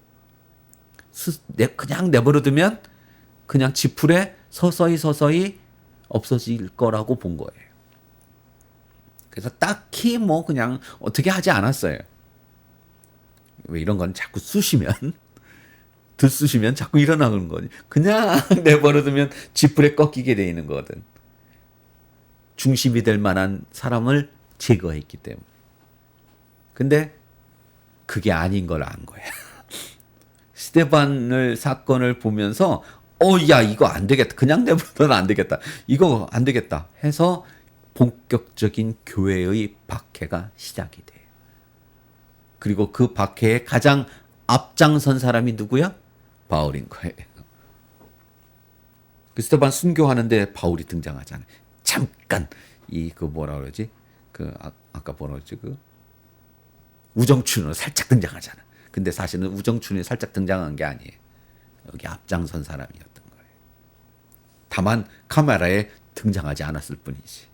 S2: 그냥 내버려두면 그냥 지풀에 서서히 없어질 거라고 본 거예요. 그래서 딱히 뭐 그냥 어떻게 하지 않았어요. 왜 이런 건 자꾸 들쑤시면 자꾸 일어나는 거지. 그냥 내버려두면 지풀에 꺾이게 돼 있는 거거든. 중심이 될 만한 사람을 제거했기 때문에. 근데 그게 아닌 걸 안 거야. 스데반 사건을 보면서 야, 이거 안 되겠다. 그냥 내버려두면 안 되겠다. 이거 안 되겠다 해서 본격적인 교회의 박해가 시작이 돼요. 그리고 그 박해에 가장 앞장선 사람이 누구야? 바울인 거예요. 그 스데반 순교하는데 바울이 등장하잖아요. 잠깐 뭐라 그러지? 아까 뭐라 그러지? 우정춘으로 살짝 등장하잖아. 근데 사실은 우정춘이 살짝 등장한 게 아니에요. 여기 앞장선 사람이었던 거예요. 다만 카메라에 등장하지 않았을 뿐이지.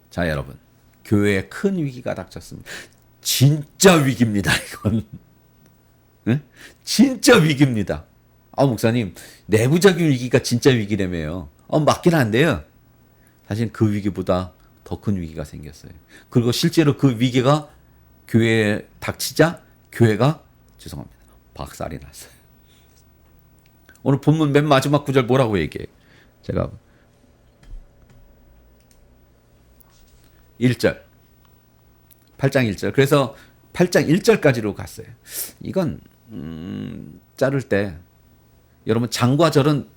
S2: 자, 여러분, 교회에 큰 위기가 닥쳤습니다. 진짜 위기입니다, 이건. 네? 진짜 위기입니다. 목사님, 내부적인 위기가 진짜 위기라며요. 맞긴 한데요. 사실 그 위기보다 더 큰 위기가 생겼어요. 그리고 실제로 그 위기가 교회에 닥치자 교회가 박살이 났어요. 오늘 본문 맨 마지막 구절 뭐라고 얘기해요? 제가 1절 8장 1절. 그래서 8장 1절까지로 갔어요. 이건 자를 때 여러분 장과 절은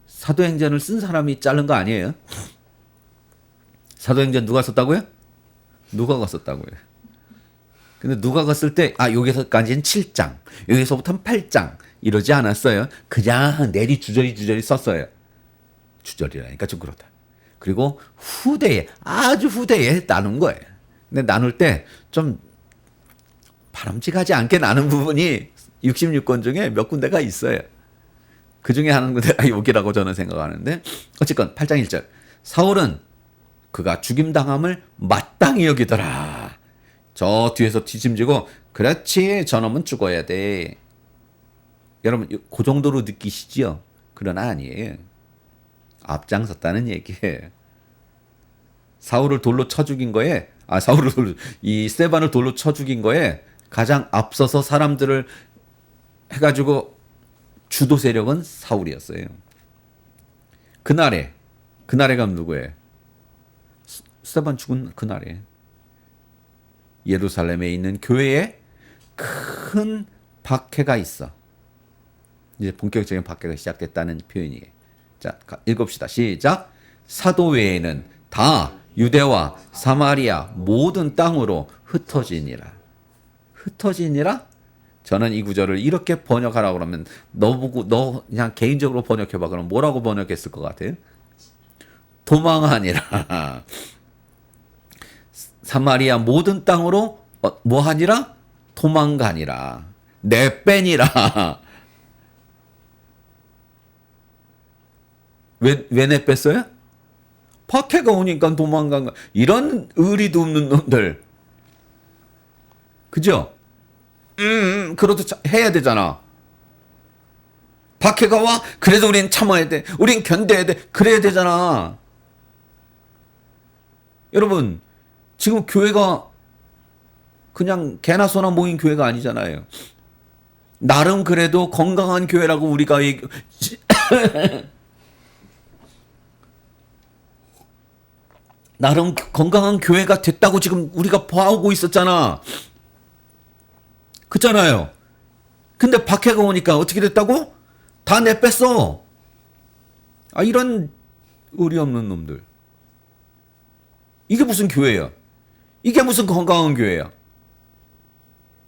S2: 사도행전을 쓴 사람이 자른 거 아니에요? 사도행전 누가 썼다고요? 누가가 썼다고요. 근데 누가가 쓸 때 여기서까지는 7장, 여기서부터는 8장 이러지 않았어요. 그냥 내리 주저리 썼어요. 주저리라니까 좀 그렇다. 그리고 아주 후대에 나눈 거예요. 근데 나눌 때 좀 바람직하지 않게 나눈 부분이 66권 중에 몇 군데가 있어요. 그 중에 한 군데가 여기라고 저는 생각하는데, 어쨌건 8장 1절. 사울은 그가 죽임당함을 마땅히 여기더라. 저 뒤에서 뒤짐지고, 그렇지, 저놈은 죽어야 돼. 여러분 그 정도로 느끼시지요? 그러나 아니에요. 앞장섰다는 얘기예요. 사울을 돌로 쳐 죽인 거에 이 스데반을 돌로 쳐 죽인 거에 가장 앞서서 사람들을 해가지고 주도 세력은 사울이었어요. 그날에 가면 누구예요? 스데반 죽은 그날에 예루살렘에 있는 교회에 큰 박해가 있어. 이제 본격적인 박해가 시작됐다는 표현이에요. 자, 읽읍시다. 시작. 사도 외에는 다 유대와 사마리아 모든 땅으로 흩어지니라. 흩어지니라? 저는 이 구절을 이렇게 번역하라고 그러면 너 그냥 개인적으로 번역해봐. 그럼 뭐라고 번역했을 것 같아요? 도망하니라. 사마리아 모든 땅으로 뭐하니라? 도망가니라. 내빼니라. 왜 내뺐어요? 박해가 오니까 도망간 거. 이런 의리도 없는 놈들. 그죠? 그래도 해야 되잖아. 박해가 와? 그래도 우린 참아야 돼. 우린 견뎌야 돼. 그래야 되잖아. 여러분, 지금 교회가 그냥 개나 소나 모인 교회가 아니잖아요. 나름 그래도 건강한 교회라고 우리가 나름 건강한 교회가 됐다고 지금 우리가 봐오고 있었잖아. 그렇잖아요. 근데 박해가 오니까 어떻게 됐다고? 다 내뺐어. 이런 의리 없는 놈들. 이게 무슨 교회야? 이게 무슨 건강한 교회야?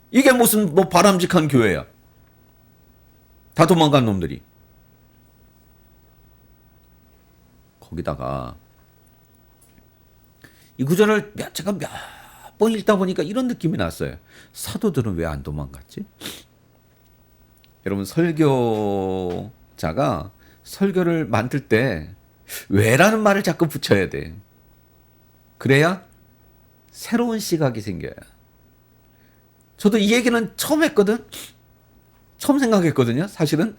S2: 이게 무슨 뭐 바람직한 교회야? 다 도망간 놈들이. 거기다가 이 구절을 제가 몇 번 읽다 보니까 이런 느낌이 났어요. 사도들은 왜 안 도망갔지? 여러분, 설교자가 설교를 만들 때 왜라는 말을 자꾸 붙여야 돼. 그래야 새로운 시각이 생겨요. 저도 이 얘기는 처음 했거든. 처음 생각했거든요. 사실은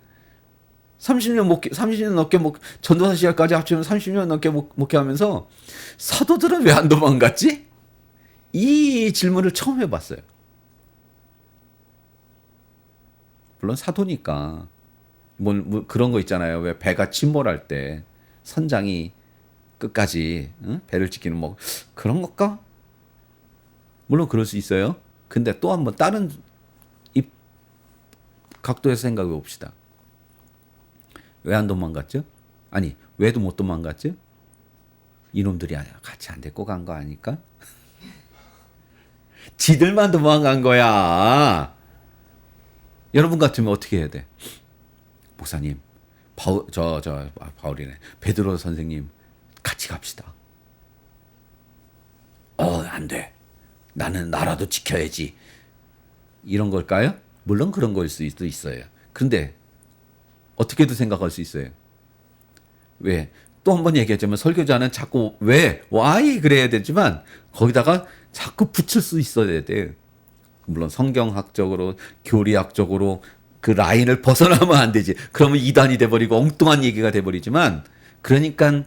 S2: 30년 넘게 전도사 시절까지 합치면 30년 넘게 목회하면서 사도들은 왜 안 도망갔지? 이 질문을 처음 해봤어요. 물론 사도니까 뭐 그런 거 있잖아요. 왜 배가 침몰할 때 선장이 끝까지 배를 지키는 뭐 그런 것까? 물론 그럴 수 있어요. 근데 또 한번 다른 각도에서 생각해 봅시다. 왜 안 도망갔죠? 아니, 왜도 못 도망갔죠? 이놈들이 같이 안 데리고 간 거 아닐까? 지들만 도망간 거야. 여러분 같으면 어떻게 해야 돼? 목사님, 바울이네. 베드로 선생님, 같이 갑시다. 안 돼. 나는 나라도 지켜야지. 이런 걸까요? 물론 그런 걸 수도 있어요. 그런데 어떻게도 생각할 수 있어요. 왜? 또 한 번 얘기하자면 설교자는 자꾸 왜? why? 그래야 되지만 거기다가 자꾸 붙일 수 있어야 돼. 물론 성경학적으로, 교리학적으로 그 라인을 벗어나면 안 되지. 그러면 이단이 돼버리고 엉뚱한 얘기가 돼버리지만, 그러니까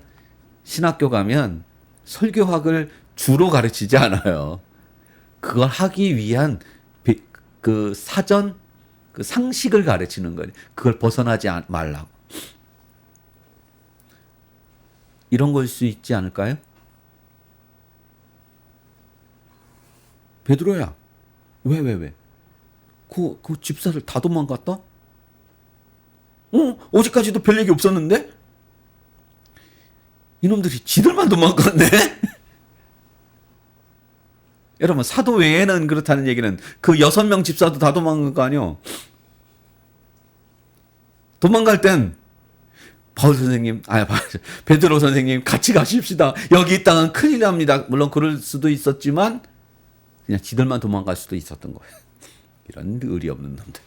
S2: 신학교 가면 설교학을 주로 가르치지 않아요. 그걸 하기 위한 그 사전, 그 상식을 가르치는 거예요. 그걸 벗어나지 말라고. 이런 걸 수 있지 않을까요? 베드로야, 왜? 그 집사를 다 도망갔다? 어제까지도 별 얘기 없었는데? 이놈들이 지들만 도망갔네? 여러분, 사도 외에는 그렇다는 얘기는 그 6명 집사도 다 도망간 거 아니요? 도망갈 땐 바울 선생님, 베드로 선생님 같이 가십시다. 여기 이 땅은 큰일 납니다. 물론 그럴 수도 있었지만 그냥 지들만 도망갈 수도 있었던 거예요. 이런 의리 없는 놈들.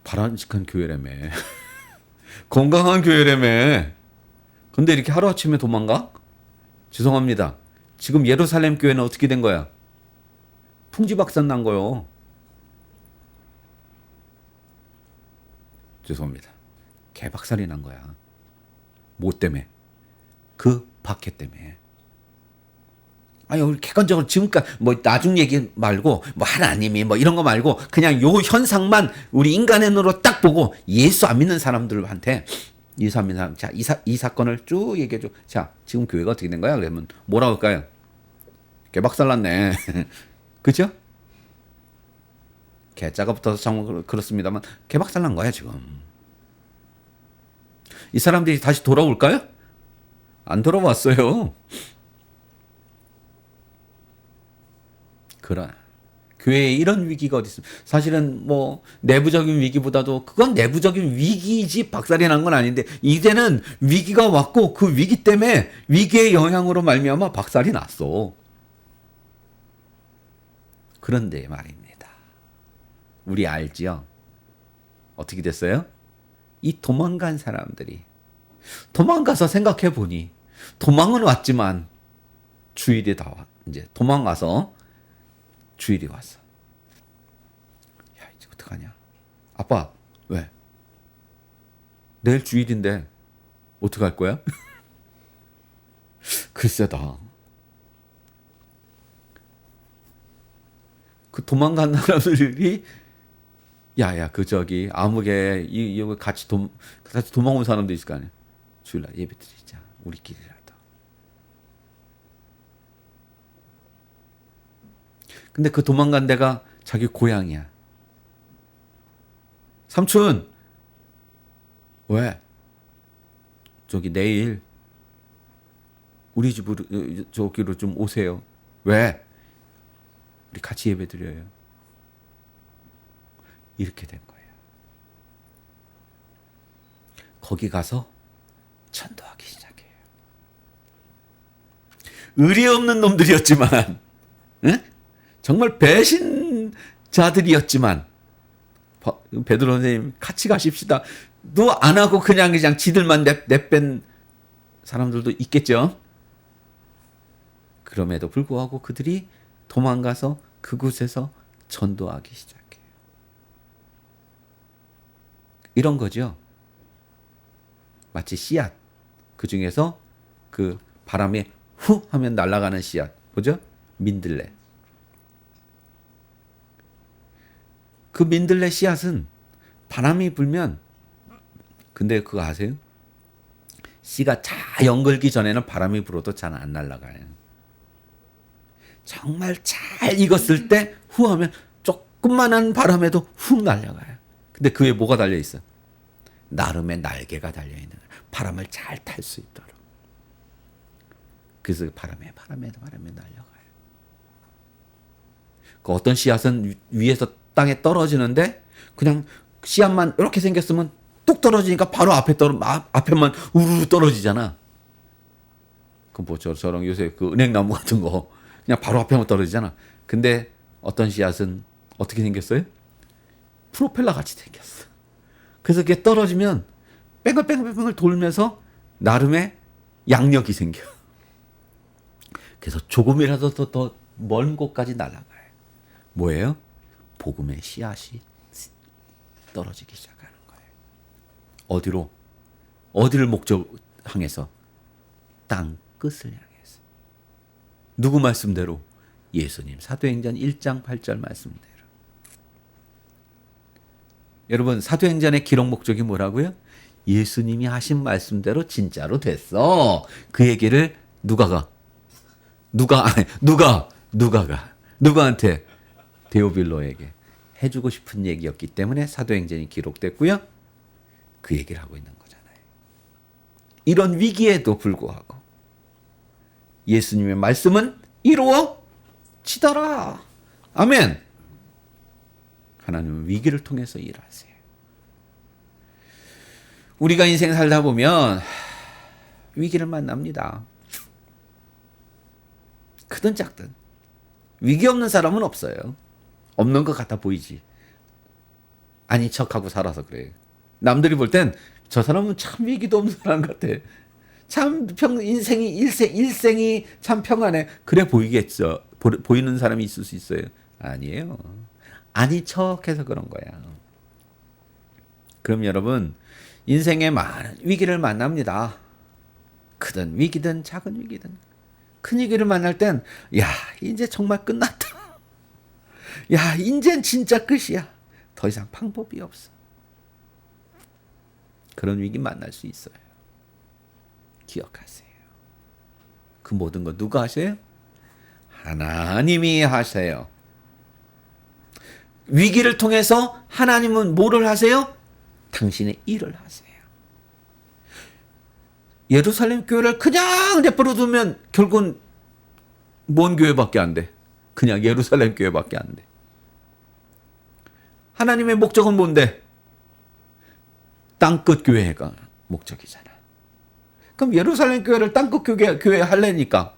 S2: 바람직한 교회라며. 건강한 교회라며. 근데 이렇게 하루아침에 도망가? 죄송합니다. 지금 예루살렘 교회는 어떻게 된 거야? 풍지박산 난 거요. 죄송합니다. 개박살이 난 거야. 뭐 때문에? 그 박해 때문에. 아니, 우리 객관적으로 지금까지 뭐 나중 얘기 말고 뭐 하나님이 뭐 이런 거 말고 그냥 요 현상만 우리 인간의 눈으로 딱 보고 예수 안 믿는 사람들한테 예수 안 믿는 사람, 자, 이 사건을 쭉 얘기해 줘. 자, 지금 교회가 어떻게 된 거야? 그러면 뭐라고 할까요? 개박살 났네. 그죠? 개자가 붙어서 참 그렇습니다만 개박살 난 거야 지금. 이 사람들이 다시 돌아올까요? 안 돌아왔어요. 그러나 교회에 이런 위기가 어디 있습니까? 사실은 뭐 내부적인 위기보다도 그건 내부적인 위기지 박살이 난 건 아닌데 이제는 위기가 왔고 그 위기 때문에 위기의 영향으로 말미암아 박살이 났어. 그런데 말입니다. 우리 알지요? 어떻게 됐어요? 이 도망간 사람들이 도망가서 생각해 보니 도망은 왔지만 주일이 다 와. 이제 도망가서 주일이 왔어. 야, 이제 어떡하냐? 아빠, 왜? 내일 주일인데 어떡할 거야? 글쎄다. 그 도망간 사람들이 야야 그 저기 아무개 이 같이 도망온 사람도 있을 거 아니야. 주일날 예배 드리자 우리끼리라도. 근데 그 도망간 데가 자기 고향이야. 삼촌 왜? 저기 내일 우리 집으로 저기로 좀 오세요. 왜? 우리 같이 예배 드려요. 이렇게 된 거예요. 거기 가서 전도하기 시작해요. 의리 없는 놈들이었지만, 응? 정말 배신자들이었지만, 베드로 선생님 같이 가십시다. 너 안 하고 그냥 지들만 내뺀 사람들도 있겠죠. 그럼에도 불구하고 그들이 도망가서 그곳에서 전도하기 시작해요. 이런 거죠. 마치 씨앗. 그 중에서 그 바람에 후 하면 날아가는 씨앗. 뭐죠? 민들레. 그 민들레 씨앗은 바람이 불면, 근데 그거 아세요? 씨가 잘 연걸기 전에는 바람이 불어도 잘 안 날아가요. 정말 잘 익었을 때 후 하면 조금만한 바람에도 훅 날아가요. 근데 그 위에 뭐가 달려있어? 나름의 날개가 달려있는 거예요. 바람을 잘 탈 수 있도록. 그래서 바람에 날려가요. 그 어떤 씨앗은 위에서 땅에 떨어지는데 그냥 씨앗만 이렇게 생겼으면 뚝 떨어지니까 바로 앞에만 우르르 떨어지잖아. 그 뭐 저런 요새 그 은행나무 같은 거 그냥 바로 앞에만 떨어지잖아. 근데 어떤 씨앗은 어떻게 생겼어요? 프로펠러 같이 생겼어. 그래서 그게 떨어지면 뺑글뺑글 돌면서 나름의 양력이 생겨. 그래서 조금이라도 더 먼 곳까지 날아가요. 뭐예요? 복음의 씨앗이 떨어지기 시작하는 거예요. 어디로? 어디를 목적 향해서? 땅 끝을 향해서. 누구 말씀대로? 예수님 사도행전 1장 8절 말씀대로. 여러분 여러분 기록 목적이 뭐라고요? 예수님이 하신 말씀대로 진짜로 됐어. 그 얘기를 누구한테? 데오빌로에게 해주고 싶은 얘기였기 때문에 사도행전이 기록됐고요. 그 얘기를 하고 있는 거잖아요. 이런 위기에도 불구하고 예수님의 말씀은 이루어지더라. 아멘. 하나님은 위기를 통해서 일하세요. 우리가 인생 살다 보면 위기를 만납니다. 크든 작든. 위기 없는 사람은 없어요. 없는 것 같아 보이지. 아닌 척하고 살아서 그래요. 남들이 볼 땐 저 사람은 참 위기도 없는 사람 같아. 참 일생이 참 평안해. 그래 보이겠죠. 보이는 사람이 있을 수 있어요. 아니에요. 아닌 척해서 그런 거야. 그럼 여러분, 인생에 많은 위기를 만납니다. 크든 위기든 작은 위기든. 큰 위기를 만날 땐, 야, 이제 정말 끝났다. 야, 이젠 진짜 끝이야. 더 이상 방법이 없어. 그런 위기 만날 수 있어요. 기억하세요. 그 모든 거 누가 하세요? 하나님이 하세요. 위기를 통해서 하나님은 뭐를 하세요? 당신의 일을 하세요. 예루살렘 교회를 그냥 내버려 두면 결국은 뭔 교회밖에 안 돼. 그냥 예루살렘 교회밖에 안 돼. 하나님의 목적은 뭔데? 땅끝 교회가 목적이잖아. 그럼 예루살렘 교회를 땅끝 교회 하려니까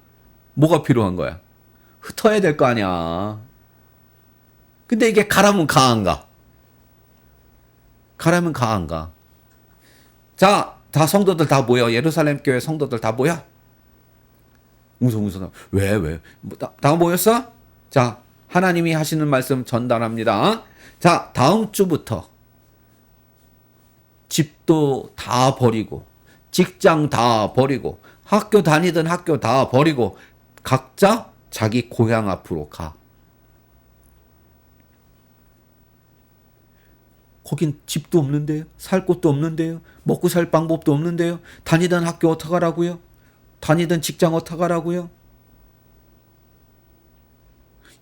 S2: 뭐가 필요한 거야? 흩어야 될 거 아니야. 근데 이게 가라면 가한가? 가라면 가한가? 자, 다 성도들 다 모여. 예루살렘 교회 성도들 다 모여. 웅성웅성. 왜? 다 모였어? 자, 하나님이 하시는 말씀 전달합니다. 자, 다음 주부터 집도 다 버리고, 직장 다 버리고, 학교 다니던 학교 다 버리고, 각자 자기 고향 앞으로 가. 거긴 집도 없는데요. 살 곳도 없는데요. 먹고 살 방법도 없는데요. 다니던 학교 어떡하라고요? 다니던 직장 어떡하라고요?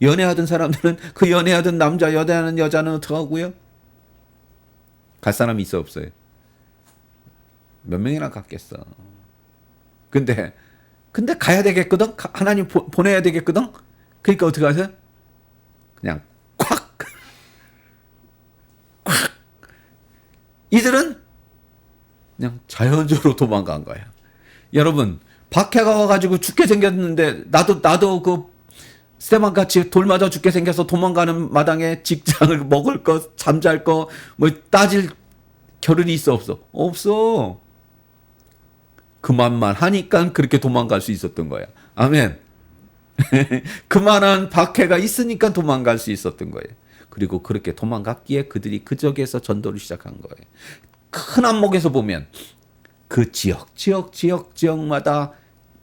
S2: 연애하던 사람들은 그 연애하던 남자, 연애하는 여자는 어떡하고요? 갈 사람이 있어 없어요? 몇 명이나 갔겠어. 근데 가야 되겠거든? 하나님 보내야 되겠거든? 그러니까 어떻게 하세요? 그냥 콱! 이들은 그냥 자연적으로 도망간 거야. 여러분, 박해가 와가지고 죽게 생겼는데 나도 그 스테반 같이 돌 맞아 죽게 생겨서 도망가는 마당에 직장을 먹을 거, 잠잘 거, 뭐 따질 겨를이 있어 없어? 없어. 그만만 하니까 그렇게 도망갈 수 있었던 거야. 아멘. 그만한 박해가 있으니까 도망갈 수 있었던 거예요. 그리고 그렇게 도망갔기에 그들이 그 지역에서 전도를 시작한 거예요. 큰 안목에서 보면 그 지역마다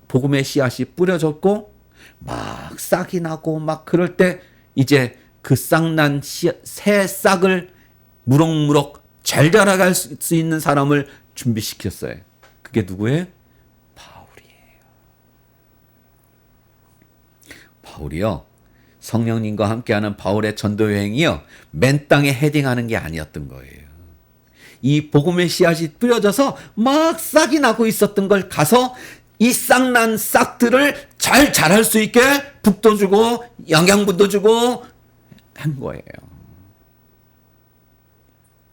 S2: 복음의 씨앗이 뿌려졌고 막 싹이 나고 막 그럴 때 이제 그 싹난 새 싹을 무럭무럭 잘 자라갈 수 있는 사람을 준비시켰어요. 그게 누구예요? 바울이에요. 바울이요. 성령님과 함께하는 바울의 전도 여행이요. 맨 땅에 헤딩하는 게 아니었던 거예요. 이 복음의 씨앗이 뿌려져서 막 싹이 나고 있었던 걸 가서 이 싹난 싹들을 잘 자랄 수 있게 북도 주고 영양분도 주고 한 거예요.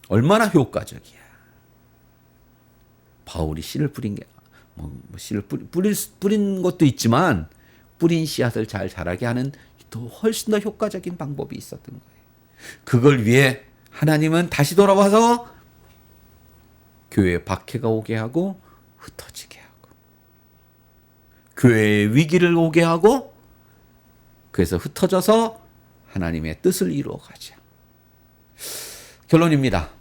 S2: 얼마나 효과적이야. 바울이 씨를 뿌린 게 씨를 뿌린 것도 있지만 뿌린 씨앗을 잘 자라게 하는 더 훨씬 더 효과적인 방법이 있었던 거예요. 그걸 위해 하나님은 다시 돌아와서 교회에 박해가 오게 하고 흩어지게 하고 교회에 위기를 오게 하고 그래서 흩어져서 하나님의 뜻을 이루어가자. 결론입니다.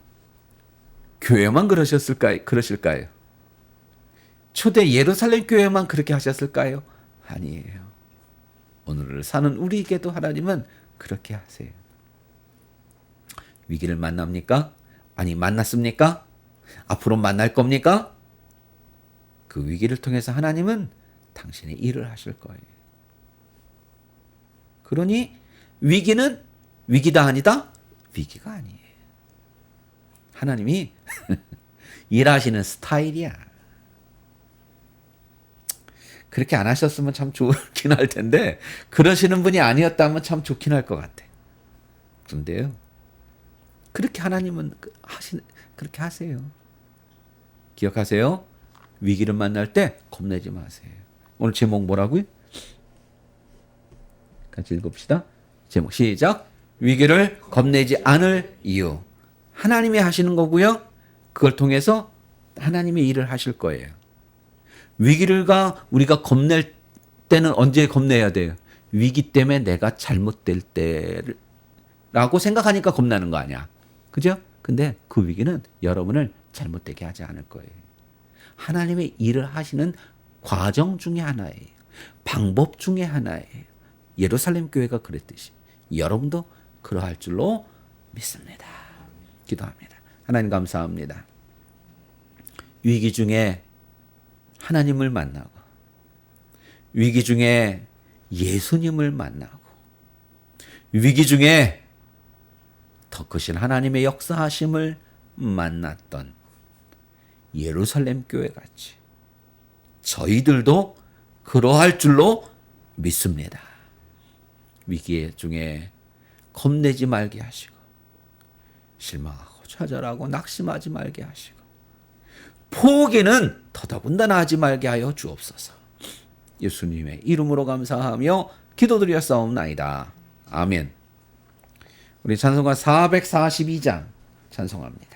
S2: 교회만 그러실까요? 초대 예루살렘 교회만 그렇게 하셨을까요? 아니에요. 오늘을 사는 우리에게도 하나님은 그렇게 하세요. 위기를 만납니까? 아니, 만났습니까? 앞으로 만날 겁니까? 그 위기를 통해서 하나님은 당신의 일을 하실 거예요. 그러니 위기는 위기다 아니다? 위기가 아니에요. 하나님이 일하시는 스타일이야. 그렇게 안 하셨으면 참 좋긴 할 텐데 그러시는 분이 아니었다면 참 좋긴 할 것 같아. 그런데요. 그렇게 하나님은 그렇게 하세요. 기억하세요. 위기를 만날 때 겁내지 마세요. 오늘 제목 뭐라고요? 같이 읽읍시다. 제목 시작. 위기를 겁내지 않을 이유. 하나님이 하시는 거고요. 그걸 통해서 하나님의 일을 하실 거예요. 위기가 우리가 겁낼 때는 언제 겁내야 돼요? 위기 때문에 내가 잘못될 때라고 생각하니까 겁나는 거 아니야. 그죠? 근데 그 위기는 여러분을 잘못되게 하지 않을 거예요. 하나님의 일을 하시는 과정 중에 하나예요. 방법 중에 하나예요. 예루살렘 교회가 그랬듯이 여러분도 그러할 줄로 믿습니다. 기도합니다. 하나님 감사합니다. 위기 중에 하나님을 만나고 위기 중에 예수님을 만나고 위기 중에 더 크신 하나님의 역사하심을 만났던 예루살렘 교회 같이 저희들도 그러할 줄로 믿습니다. 위기 중에 겁내지 말게 하시고 실망하고 좌절하고 낙심하지 말게 하시고 포기는 더더군다나 하지 말게 하여 주옵소서. 예수님의 이름으로 감사하며 기도드렸사옵나이다. 아멘. 우리 찬송가 442장 찬송합니다.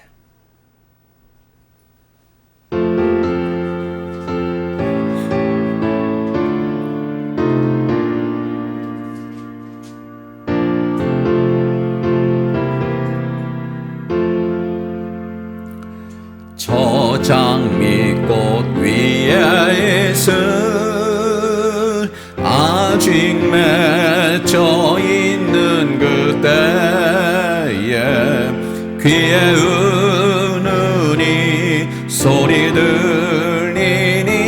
S2: 저 장미꽃 위에 있을 아직 맺혀 있는 그때에 귀에 은은히 소리 들리니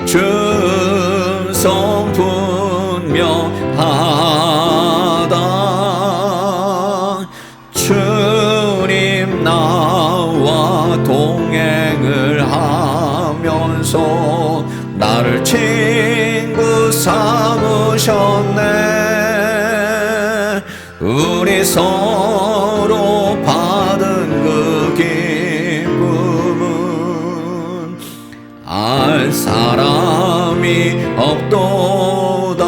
S2: 춤성 분명하다. 주님 나와 동행을 하면서 나를 친구 삼으셨네. 우리 서로 받은 그 기쁨은 알 사람이 없도다.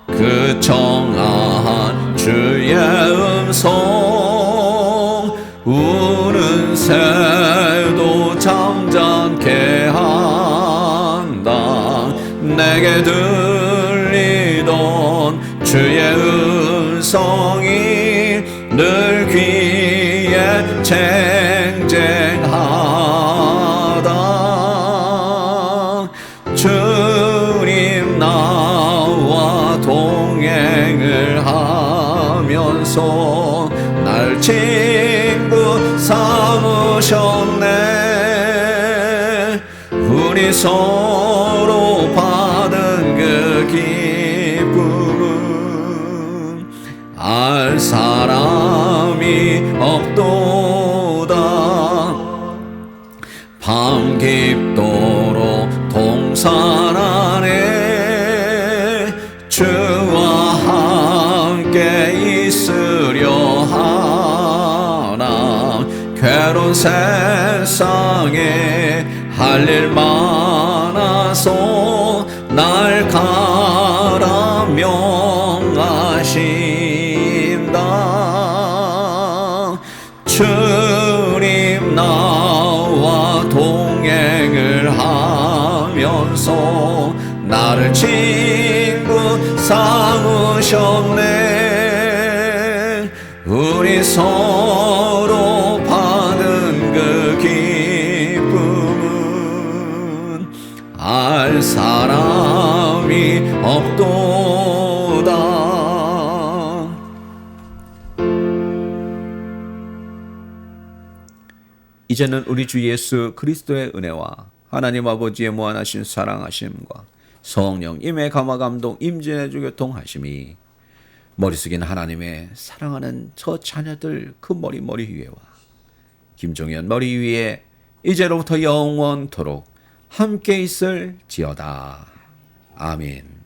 S2: 그 정한 주의 음성 우는 새도 잠잠케 한다. 내게 들리던 주의 음성이 늘 귀에 쟁쟁하다. 주님 나와 동행을 하면서 날 친구 삼으셨네. 우리 서로 받은 그 기쁨은 알 사람이 없도다. 밤 깊도록 동산 안에 주와 함께 있으려 하나. 괴로운 세상에 할 일 많아서 날 가라 명하신다. 주님 나와 동행을 하면서 나를 친구 삼으셨네. 우리 서로 받은 그 기쁨은 알 사람이 없도다. 이제는 우리 주 예수 그리스도의 은혜와 하나님 아버지의 무한하신 사랑하심과 성령님의 감화감동 임재주 교통하심이 머리 숙인 하나님의 사랑하는 저 자녀들 그 머리 위에와 김종현 머리 위에 이제로부터 영원토록 함께 있을지어다. 아멘.